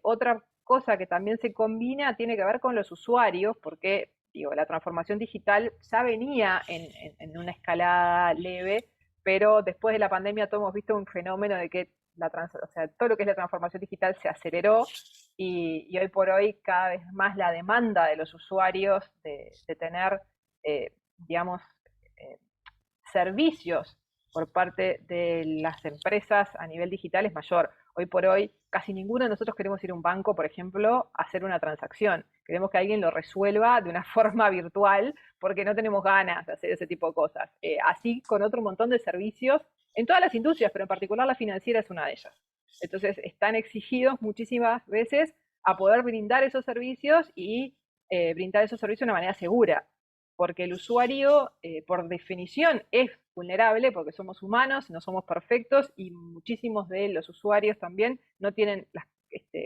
Otra cosa que también se combina tiene que ver con los usuarios, porque digo, la transformación digital ya venía en una escalada leve, pero después de la pandemia todos hemos visto un fenómeno de que todo lo que es la transformación digital se aceleró y hoy por hoy cada vez más la demanda de los usuarios de tener, digamos, servicios por parte de las empresas a nivel digital es mayor. Hoy por hoy casi ninguno de nosotros queremos ir a un banco, por ejemplo, a hacer una transacción. Queremos que alguien lo resuelva de una forma virtual porque no tenemos ganas de hacer ese tipo de cosas. Así con otro montón de servicios en todas las industrias, pero en particular la financiera es una de ellas. Entonces están exigidos muchísimas veces a poder brindar esos servicios y brindar esos servicios de una manera segura, porque el usuario, por definición, es vulnerable, porque somos humanos, no somos perfectos, y muchísimos de los usuarios también no tienen las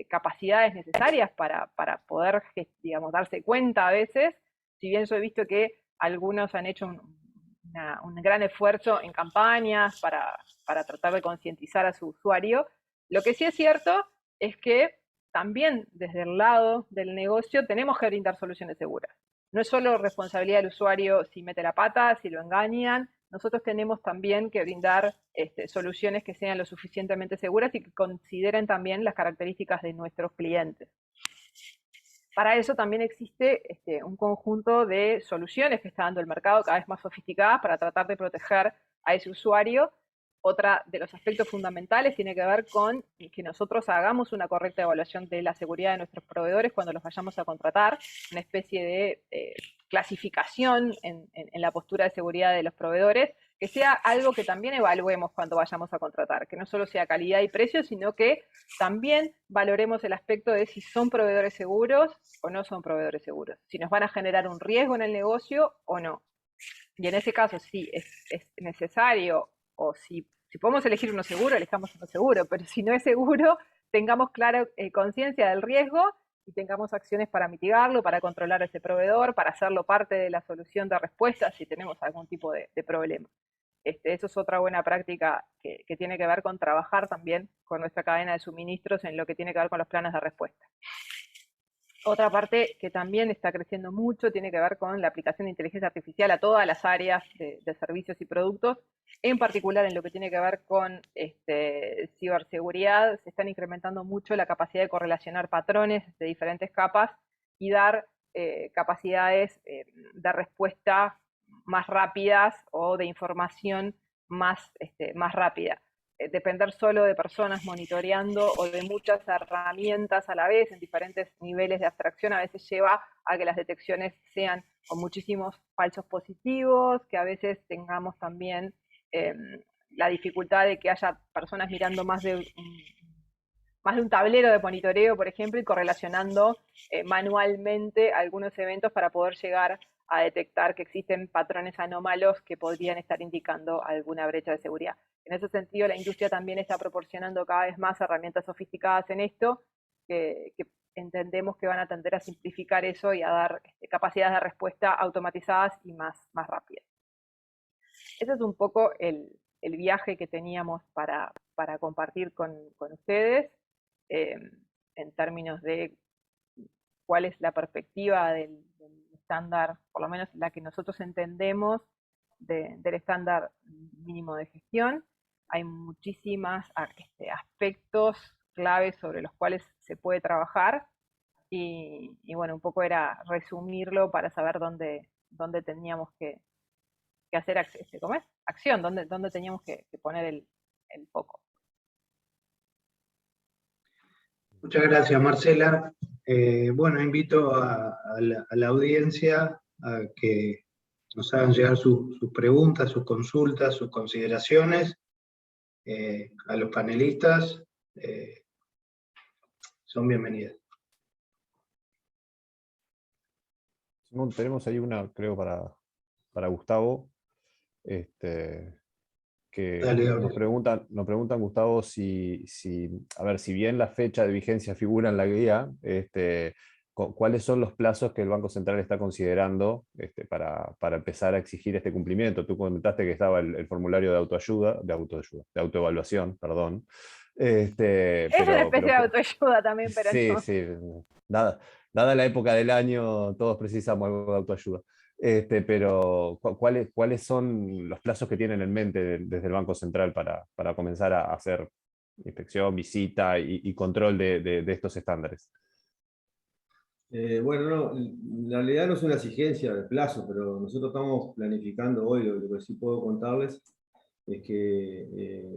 capacidades necesarias para poder, digamos, darse cuenta a veces, si bien yo he visto que algunos han hecho un gran esfuerzo en campañas para tratar de concientizar a su usuario. Lo que sí es cierto es que también desde el lado del negocio tenemos que brindar soluciones seguras. No es solo responsabilidad del usuario si mete la pata, si lo engañan. Nosotros tenemos también que brindar soluciones que sean lo suficientemente seguras y que consideren también las características de nuestros clientes. Para eso también existe un conjunto de soluciones que está dando el mercado cada vez más sofisticadas para tratar de proteger a ese usuario. Otra de los aspectos fundamentales tiene que ver con que nosotros hagamos una correcta evaluación de la seguridad de nuestros proveedores cuando los vayamos a contratar, una especie de clasificación en la postura de seguridad de los proveedores, que sea algo que también evaluemos cuando vayamos a contratar, que no solo sea calidad y precio, sino que también valoremos el aspecto de si son proveedores seguros o no son proveedores seguros, si nos van a generar un riesgo en el negocio o no. Y en ese caso, si es necesario, o si podemos elegir uno seguro, elijamos uno seguro, pero si no es seguro, tengamos clara conciencia del riesgo y tengamos acciones para mitigarlo, para controlar a ese proveedor, para hacerlo parte de la solución de respuesta si tenemos algún tipo de problema. Eso es otra buena práctica que tiene que ver con trabajar también con nuestra cadena de suministros en lo que tiene que ver con los planes de respuesta. Otra parte que también está creciendo mucho tiene que ver con la aplicación de inteligencia artificial a todas las áreas de servicios y productos, en particular en lo que tiene que ver con ciberseguridad. Se están incrementando mucho la capacidad de correlacionar patrones de diferentes capas y dar capacidades de respuesta más rápidas o de información más rápida. Depender solo de personas monitoreando o de muchas herramientas a la vez en diferentes niveles de abstracción a veces lleva a que las detecciones sean con muchísimos falsos positivos, que a veces tengamos también la dificultad de que haya personas mirando más de un tablero de monitoreo, por ejemplo, y correlacionando manualmente algunos eventos para poder llegar a detectar que existen patrones anómalos que podrían estar indicando alguna brecha de seguridad. En ese sentido, la industria también está proporcionando cada vez más herramientas sofisticadas en esto, que entendemos que van a tender a simplificar eso y a dar capacidades de respuesta automatizadas y más rápidas. Ese es un poco el viaje que teníamos para compartir con ustedes, en términos de cuál es la perspectiva del estándar, por lo menos la que nosotros entendemos del estándar mínimo de gestión. Hay muchísimos aspectos claves sobre los cuales se puede trabajar y bueno, un poco era resumirlo para saber dónde teníamos que hacer acción, dónde teníamos que poner el foco. Muchas gracias, Marcela. Bueno, invito a la audiencia a que nos hagan llegar sus preguntas, sus consultas, sus consideraciones. A los panelistas son bienvenidas. Tenemos ahí una, creo, para Gustavo, que Dale, nos preguntan, Gustavo, a ver, si bien la fecha de vigencia figura en la guía, ¿cuáles son los plazos que el Banco Central está considerando para empezar a exigir este cumplimiento? Tú comentaste que estaba el formulario de autoevaluación, perdón. Es una especie de autoayuda también, pero sí, no. Sí, dada la época del año, todos precisamos algo de autoayuda. Pero ¿cuáles son los plazos que tienen en mente desde el Banco Central para comenzar a hacer inspección, visita y control de estos estándares? Bueno, no, en realidad no es una exigencia de plazo, pero nosotros estamos planificando hoy, lo que sí puedo contarles es que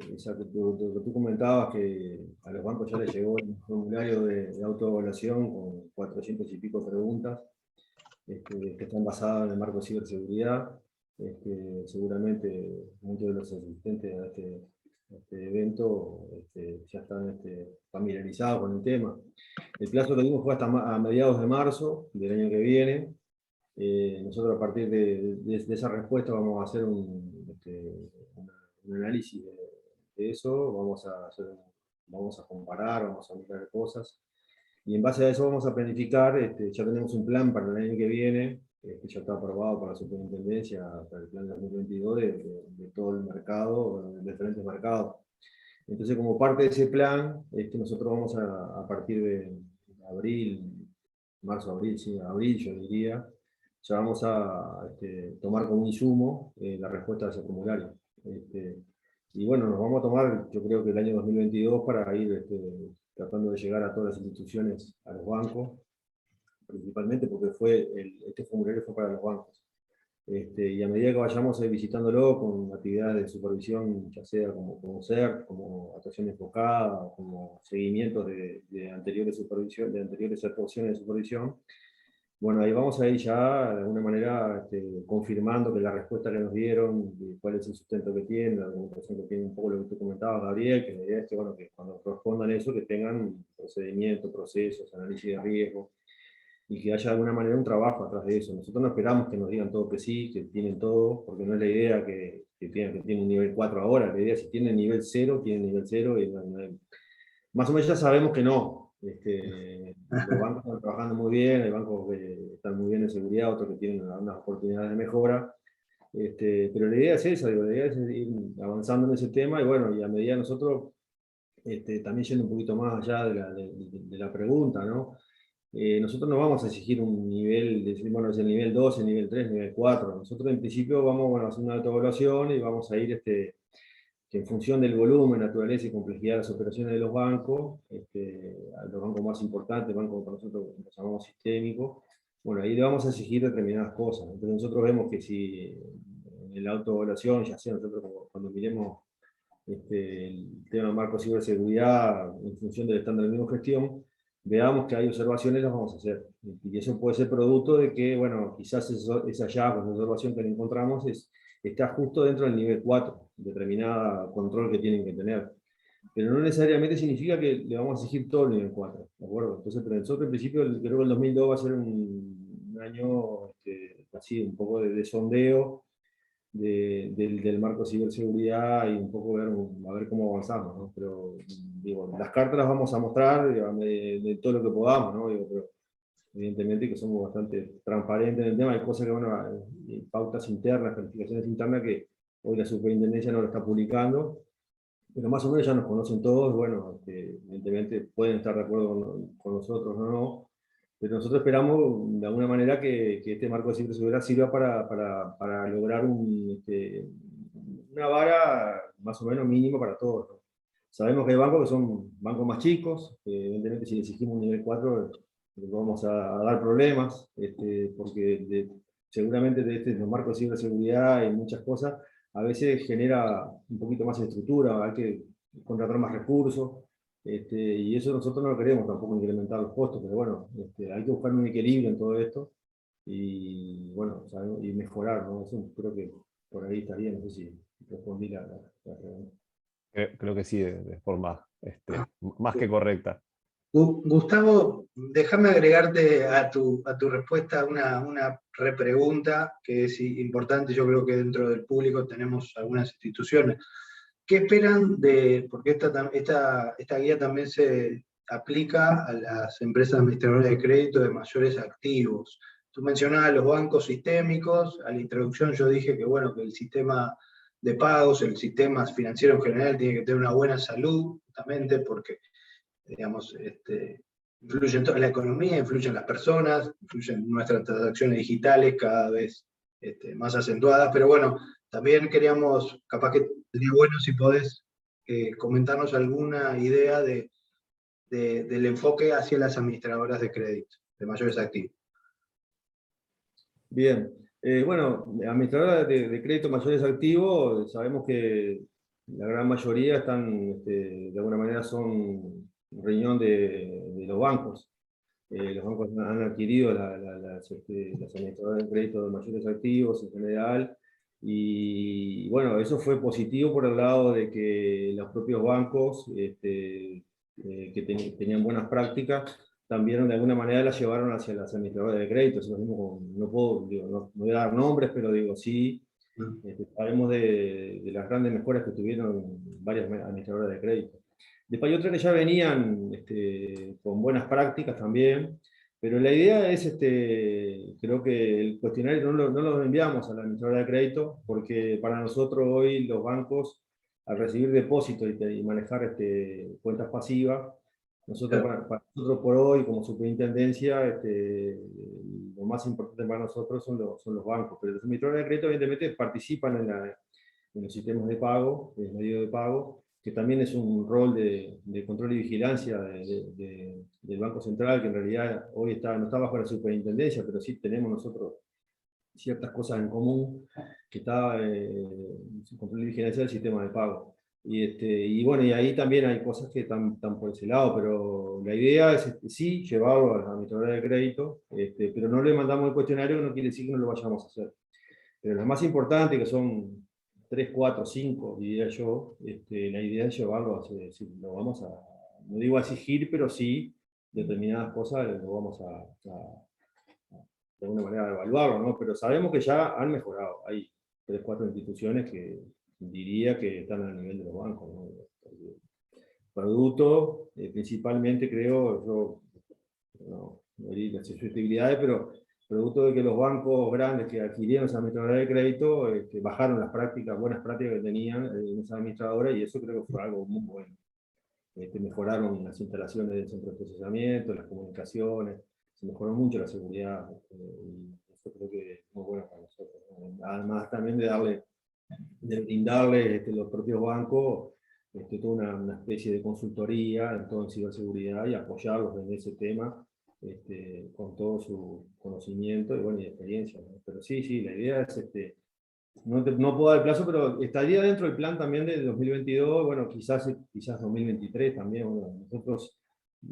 lo que tú comentabas, que a los bancos ya les llegó el formulario de autoevaluación con 400 y pico preguntas, que están basadas en el marco de ciberseguridad. Seguramente muchos de los asistentes a este evento ya están familiarizados con el tema. El plazo que dimos fue hasta a mediados de marzo del año que viene. Nosotros a partir de esa respuesta vamos a hacer un análisis de eso, vamos a comparar, vamos a mirar cosas, y en base a eso vamos a planificar. Ya tenemos un plan para el año que viene, que ya está aprobado para la superintendencia, para el plan 2022 de todo el mercado, de diferentes mercados. Entonces, como parte de ese plan, nosotros vamos a partir de abril, marzo-abril, sí, abril yo diría, ya vamos a tomar como insumo la respuesta de ese formulario. Y bueno, nos vamos a tomar, yo creo que el año 2022 para ir tratando de llegar a todas las instituciones, a los bancos, principalmente porque este formulario fue para los bancos. Y a medida que vayamos visitándolo con actividades de supervisión, ya sea como CERT, como actuación enfocada, o como seguimientos de anteriores supervisión, de anteriores actuaciones de supervisión, bueno, ahí vamos a ir ya de alguna manera confirmando que la respuesta que nos dieron, cuál es el sustento que tiene, la argumentación que tiene, un poco lo que tú comentabas, Gabriel, que la idea es que, bueno, que cuando respondan eso, que tengan procedimientos, procesos, análisis de riesgo, y que haya de alguna manera un trabajo atrás de eso. Nosotros no esperamos que nos digan todo que sí, que tienen todo, porque no es la idea que tienen un nivel 4 ahora. La idea es si tienen nivel 0, tienen nivel 0, y más o menos ya sabemos que no. Los bancos están trabajando muy bien, hay bancos que están muy bien en seguridad, otros que tienen unas oportunidades de mejora. Pero la idea es esa, la idea es ir avanzando en ese tema, y bueno, y a medida nosotros, también yendo un poquito más allá de la pregunta, ¿no? Nosotros no vamos a exigir un nivel, bueno, es el nivel 2, el nivel 3, el nivel 4. Nosotros en principio vamos a hacer una autoevaluación y vamos a ir que en función del volumen, naturaleza y complejidad de las operaciones de los bancos más importantes, bancos que nosotros los llamamos sistémicos, bueno, ahí le vamos a exigir determinadas cosas. Entonces nosotros vemos que si en la autoevaluación, ya sea nosotros cuando miremos el tema del marco de ciberseguridad en función del estándar de misma gestión, veamos que hay observaciones, las vamos a hacer. Y eso puede ser producto de que, bueno, quizás esa hallazgo, esa observación que encontramos está justo dentro del nivel 4, determinada control que tienen que tener. Pero no necesariamente significa que le vamos a exigir todo el nivel 4, ¿de acuerdo? Entonces, pero nosotros en principio creo que el 2002 va a ser un año así, un poco de sondeo del marco de ciberseguridad, y un poco a ver cómo avanzamos, ¿no? Pero digo, las cartas las vamos a mostrar, digamos, de todo lo que podamos, ¿no? Digo, pero evidentemente que somos bastante transparentes en el tema. Hay cosas que, bueno, hay pautas internas, planificaciones internas que hoy la superintendencia no lo está publicando, pero más o menos ya nos conocen todos. Bueno, evidentemente pueden estar de acuerdo con nosotros o no, pero nosotros esperamos de alguna manera que este marco de ciberseguridad sirva para lograr una vara más o menos mínima para todos, ¿no? Sabemos que hay bancos que son bancos más chicos, que evidentemente si le exigimos un nivel 4 les vamos a dar problemas, porque seguramente los marcos de ciberseguridad y muchas cosas a veces genera un poquito más de estructura, hay que contratar más recursos, y eso nosotros no lo queremos tampoco, incrementar los costos, pero bueno, hay que buscar un equilibrio en todo esto, y bueno, y mejorar, ¿no? Eso creo que por ahí estaría, no sé si respondí la pregunta. Creo que sí, de forma más que correcta. Gustavo, déjame agregarte a tu respuesta una repregunta que es importante. Yo creo que dentro del público tenemos algunas instituciones. ¿Qué esperan porque esta guía también se aplica a las empresas administradoras de crédito de mayores activos? Tú mencionabas los bancos sistémicos. A la introducción yo dije que, bueno, que el sistema de pagos, el sistema financiero en general tiene que tener una buena salud, justamente porque, digamos, influye en toda la economía, influye en las personas, influye en nuestras transacciones digitales cada vez más acentuadas. Pero bueno, también queríamos, capaz que sería bueno si podés comentarnos alguna idea del enfoque hacia las administradoras de crédito, de mayores activos. Bien, bueno, administradoras de crédito mayores activos, sabemos que la gran mayoría están, de alguna manera son riñón de los bancos. Los bancos han adquirido las administradoras de crédito de mayores activos en general, y bueno, eso fue positivo por el lado de que los propios bancos que tenían buenas prácticas, también de alguna manera las llevaron hacia las administradoras de crédito. No puedo, no voy a dar nombres, pero digo, sí, sabemos de las grandes mejoras que tuvieron varias administradoras de crédito. Después hay otras que ya venían con buenas prácticas también, pero la idea es, creo que el cuestionario no lo enviamos a la administradora de crédito, porque para nosotros hoy los bancos, al recibir depósitos y manejar cuentas pasivas, nosotros, para nosotros por hoy, como superintendencia, lo más importante para nosotros son los bancos, pero los administradores de crédito evidentemente participan en los sistemas de pago, en el medio de pago, que también es un rol de control y vigilancia del Banco Central, que en realidad hoy no está bajo la superintendencia, pero sí tenemos nosotros ciertas cosas en común, que está control y vigilancia del sistema de pago. Y bueno, y ahí también hay cosas que están por ese lado, pero la idea es sí llevarlo a la administradora de crédito, pero no le mandamos el cuestionario, no quiere decir que no lo vayamos a hacer. Pero lo más importante, que son 3, 4, 5, diría yo, la idea es llevarlo, lo vamos a, no digo a exigir, pero sí, determinadas cosas lo vamos de alguna manera a evaluarlo, ¿no? Pero sabemos que ya han mejorado. Hay 3, 4 instituciones que diría que están al nivel de los bancos, ¿no? Producto, principalmente creo, yo no diría las susceptibilidades, pero producto de que los bancos grandes que adquirieron esa administradora de crédito bajaron las buenas prácticas que tenían en esa administradora, y eso creo que fue algo muy bueno. Mejoraron las instalaciones del centro de procesamiento, las comunicaciones, se mejoró mucho la seguridad, y eso creo que es muy bueno para nosotros, ¿no? Además también de brindarle los propios bancos toda una especie de consultoría en todo en ciberseguridad, y apoyarlos en ese tema, con todo su conocimiento y, bueno, y experiencia, ¿no? Pero sí, la idea es, no puedo dar plazo, pero estaría dentro del plan también del 2022, bueno, quizás 2023 también. Bueno, nosotros,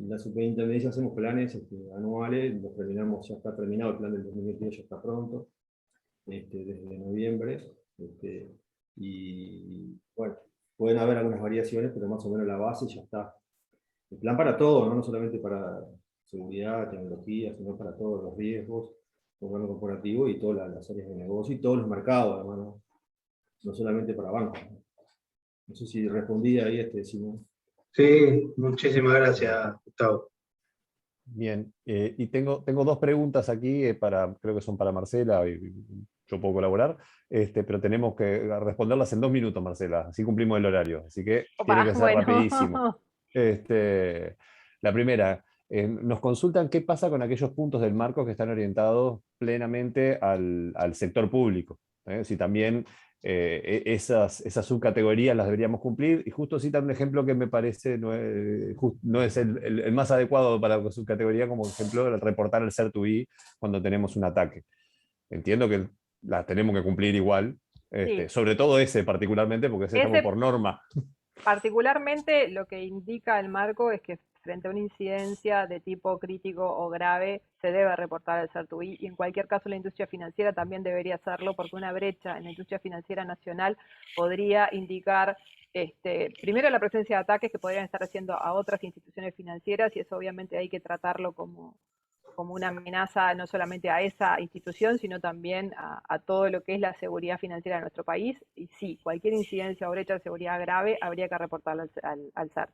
la superintendencia, hacemos planes anuales, los terminamos, ya está terminado el plan del 2022, ya está pronto, desde noviembre, y bueno, pueden haber algunas variaciones, pero más o menos la base ya está. El plan para todo, ¿no? No solamente para seguridad, tecnología, sino para todos los riesgos, gobierno corporativo y todas las áreas de negocio y todos los mercados, además, no solamente para bancos. No sé si respondí ahí, Simón. Sí, muchísimas gracias, Gustavo. Bien, y tengo 2 preguntas aquí, creo que son para Marcela, y yo puedo colaborar, pero tenemos que responderlas en 2 minutos, Marcela, así cumplimos el horario, así que tiene que ser rapidísimo. La primera, nos consultan qué pasa con aquellos puntos del marco que están orientados plenamente al sector público, si también esas subcategorías las deberíamos cumplir, y justo citan un ejemplo que me parece no es el más adecuado para la subcategoría, como ejemplo el reportar el CERT-UI cuando tenemos un ataque. Entiendo que las tenemos que cumplir igual, sí. Sobre todo ese particularmente, porque ese estamos por norma. Particularmente lo que indica el marco es que frente a una incidencia de tipo crítico o grave se debe reportar el CERT-UI, y en cualquier caso la industria financiera también debería hacerlo, porque una brecha en la industria financiera nacional podría indicar primero la presencia de ataques que podrían estar haciendo a otras instituciones financieras, y eso obviamente hay que tratarlo como una amenaza no solamente a esa institución, sino también a todo lo que es la seguridad financiera de nuestro país. Y sí, cualquier incidencia o brecha de seguridad grave habría que reportarlo al CERT.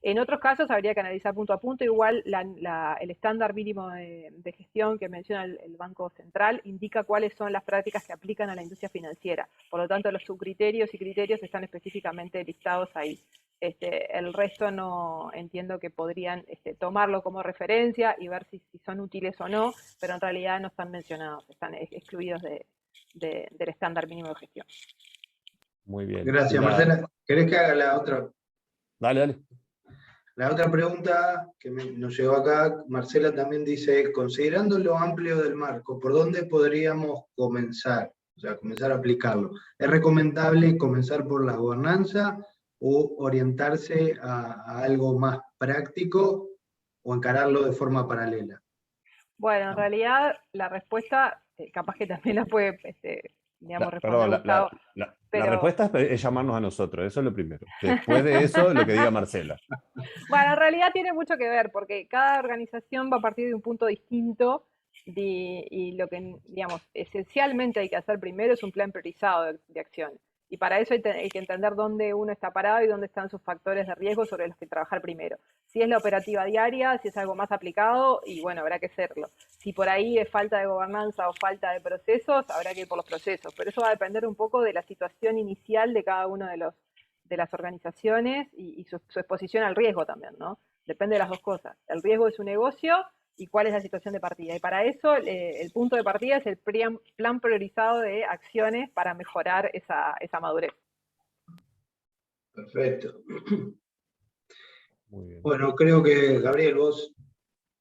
En otros casos habría que analizar punto a punto. Igual el estándar mínimo de gestión que menciona el Banco Central indica cuáles son las prácticas que aplican a la industria financiera. Por lo tanto, los subcriterios y criterios están específicamente listados ahí. El resto no entiendo que podrían tomarlo como referencia y ver si son útiles o no, pero en realidad no están mencionados, están excluidos del estándar mínimo de gestión. Muy bien. Gracias, Marcela. ¿Querés que haga la otra? Dale, dale. La otra pregunta que nos llegó acá, Marcela también dice, considerando lo amplio del marco, ¿por dónde podríamos comenzar? O sea, comenzar a aplicarlo. ¿Es recomendable comenzar por la gobernanza o orientarse a algo más práctico o encararlo de forma paralela? Bueno, en realidad la respuesta, capaz que también la puede, digamos, responder Perdón, Gustavo, la pero respuesta es llamarnos a nosotros, eso es lo primero. Después de eso, lo que diga Marcela. bueno, en realidad tiene mucho que ver, porque cada organización va a partir de un punto distinto y lo que, digamos, esencialmente hay que hacer primero es un plan priorizado de acciones. Y para eso hay que entender dónde uno está parado y dónde están sus factores de riesgo sobre los que trabajar primero. Si es la operativa diaria, si es algo más aplicado, y bueno, habrá que hacerlo. Si por ahí es falta de gobernanza o falta de procesos, habrá que ir por los procesos. Pero eso va a depender un poco de la situación inicial de cada uno de las organizaciones y su exposición al riesgo también, ¿no? Depende de las dos cosas. El riesgo de su negocio y cuál es la situación de partida. Y para eso el punto de partida es el plan priorizado de acciones para mejorar esa madurez. Perfecto. Muy bien. Bueno, creo que Gabriel, vos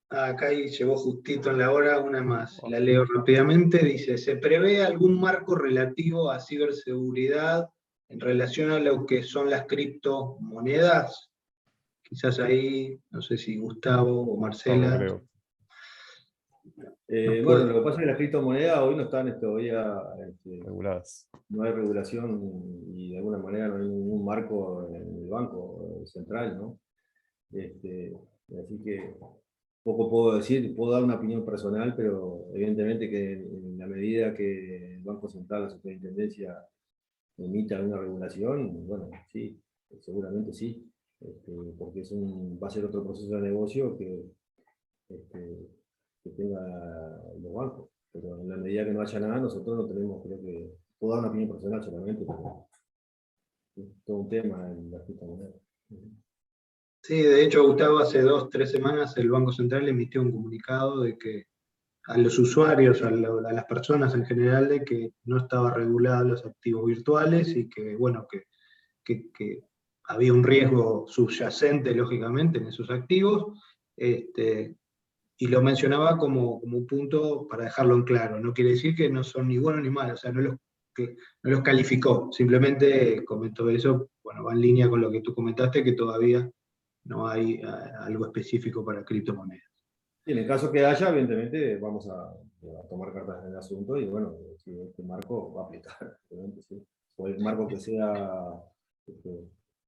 acá y llegó justito en la hora, una más. La leo rápidamente. Dice, ¿se prevé algún marco relativo a ciberseguridad en relación a lo que son las criptomonedas? Quizás ahí, no sé si Gustavo o Marcela. Creo. Bueno, lo que pasa es que las criptomonedas hoy no están todavía Reguladas. no hay regulación y de alguna manera no hay ningún marco en el Banco Central, ¿no? Así que poco puedo decir, puedo dar una opinión personal, pero evidentemente que en la medida que el Banco Central, la Superintendencia, emita una regulación, bueno, sí, seguramente sí, porque va a ser otro proceso de negocio este, que tenga los bancos. Pero en la medida que no haya nada, nosotros no tenemos, creo que, puedo dar una opinión personal solamente, pero es todo un tema en la criptomoneda. Sí, de hecho, Gustavo, hace 2, 3 semanas el Banco Central emitió un comunicado de que a los usuarios, a las personas en general, de que no estaba regulado los activos virtuales y que, bueno, que había un riesgo subyacente, lógicamente, en esos activos, y lo mencionaba como un punto para dejarlo en claro. No quiere decir que no son ni buenos ni malos, o sea, no los calificó, simplemente comentó eso, bueno, va en línea con lo que tú comentaste, que todavía no hay algo específico para criptomonedas. Y en el caso que haya, evidentemente, vamos a tomar cartas en el asunto y, bueno, si este marco va a aplicar, obviamente, sí. O el marco que sea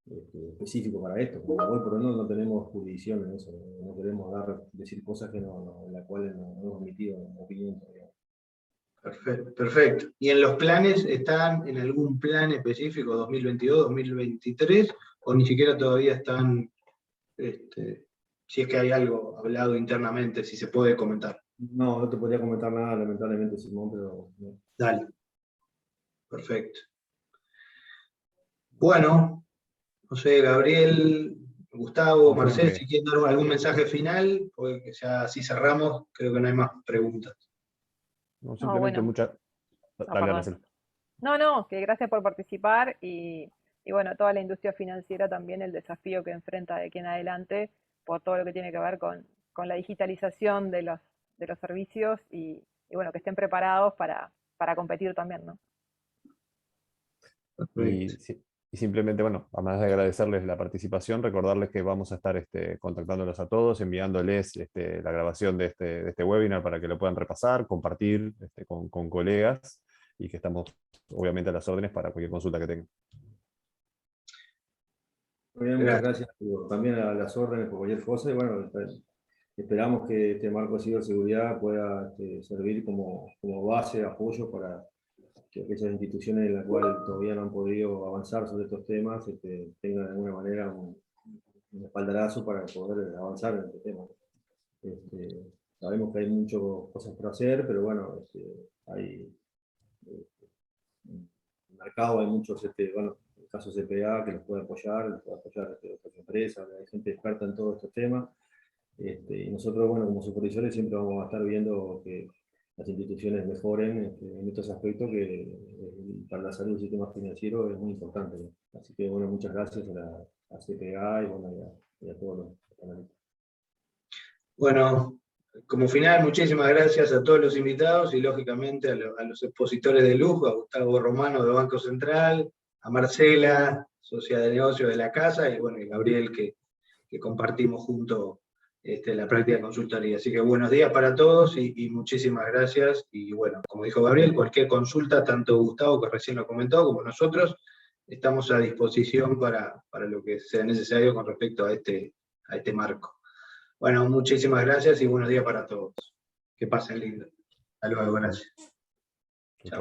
específico para esto. Hoy por hoy no tenemos jurisdicción en eso, no queremos decir cosas que en las cuales no hemos emitido opinión. Perfecto, perfecto. ¿Y en los planes están en algún plan específico, 2022, 2023, o ni siquiera todavía están, si es que hay algo hablado internamente, si se puede comentar? No te podría comentar nada, lamentablemente, Simón, pero... No. Dale. Perfecto. Bueno, no sé, Gabriel, Gustavo, Creo Marcel, que si quieren dar algún mensaje final, porque ya así cerramos, creo que no hay más preguntas. no, No, simplemente bueno, muchas. no, Dale, perdón. Marcela. No, que gracias por participar y bueno, toda la industria financiera también el desafío que enfrenta de aquí en adelante por todo lo que tiene que ver con la digitalización de los servicios y bueno, que estén preparados para competir también, ¿no? Perfecto. Y simplemente, bueno, además de agradecerles la participación, recordarles que vamos a estar contactándolos a todos, enviándoles la grabación de este webinar para que lo puedan repasar, compartir con colegas y que estamos obviamente a las órdenes para cualquier consulta que tengan. Muy bien, muchas gracias también a las órdenes por cualquier cosa y bueno, esperamos que este marco de ciberseguridad pueda servir como base, apoyo para que aquellas instituciones en las cuales todavía no han podido avanzar sobre estos temas tengan de alguna manera un espaldarazo para poder avanzar en este tema. Sabemos que hay muchas cosas por hacer, pero bueno, hay en el mercado, hay muchos, bueno, casos de CPA que los puede apoyar otras empresas, hay gente experta en todos estos temas. Y nosotros, bueno, como supervisores siempre vamos a estar viendo que las instituciones mejoren en estos aspectos que para la salud del sistema financiero es muy importante, ¿no? Así que bueno, muchas gracias a CPA y, bueno, y a todos los analistas. Bueno, como final, muchísimas gracias a todos los invitados y lógicamente a los expositores de lujo, a Gustavo Romano de Banco Central, a Marcela, socia de negocio de la casa, y bueno, y Gabriel que compartimos juntos la práctica de consultoría. Así que buenos días para todos y muchísimas gracias. Y bueno, como dijo Gabriel, cualquier consulta, tanto Gustavo, que recién lo comentó, como nosotros, estamos a disposición para lo que sea necesario con respecto a este marco. Bueno, muchísimas gracias y buenos días para todos. Que pasen lindo. Hasta luego, gracias.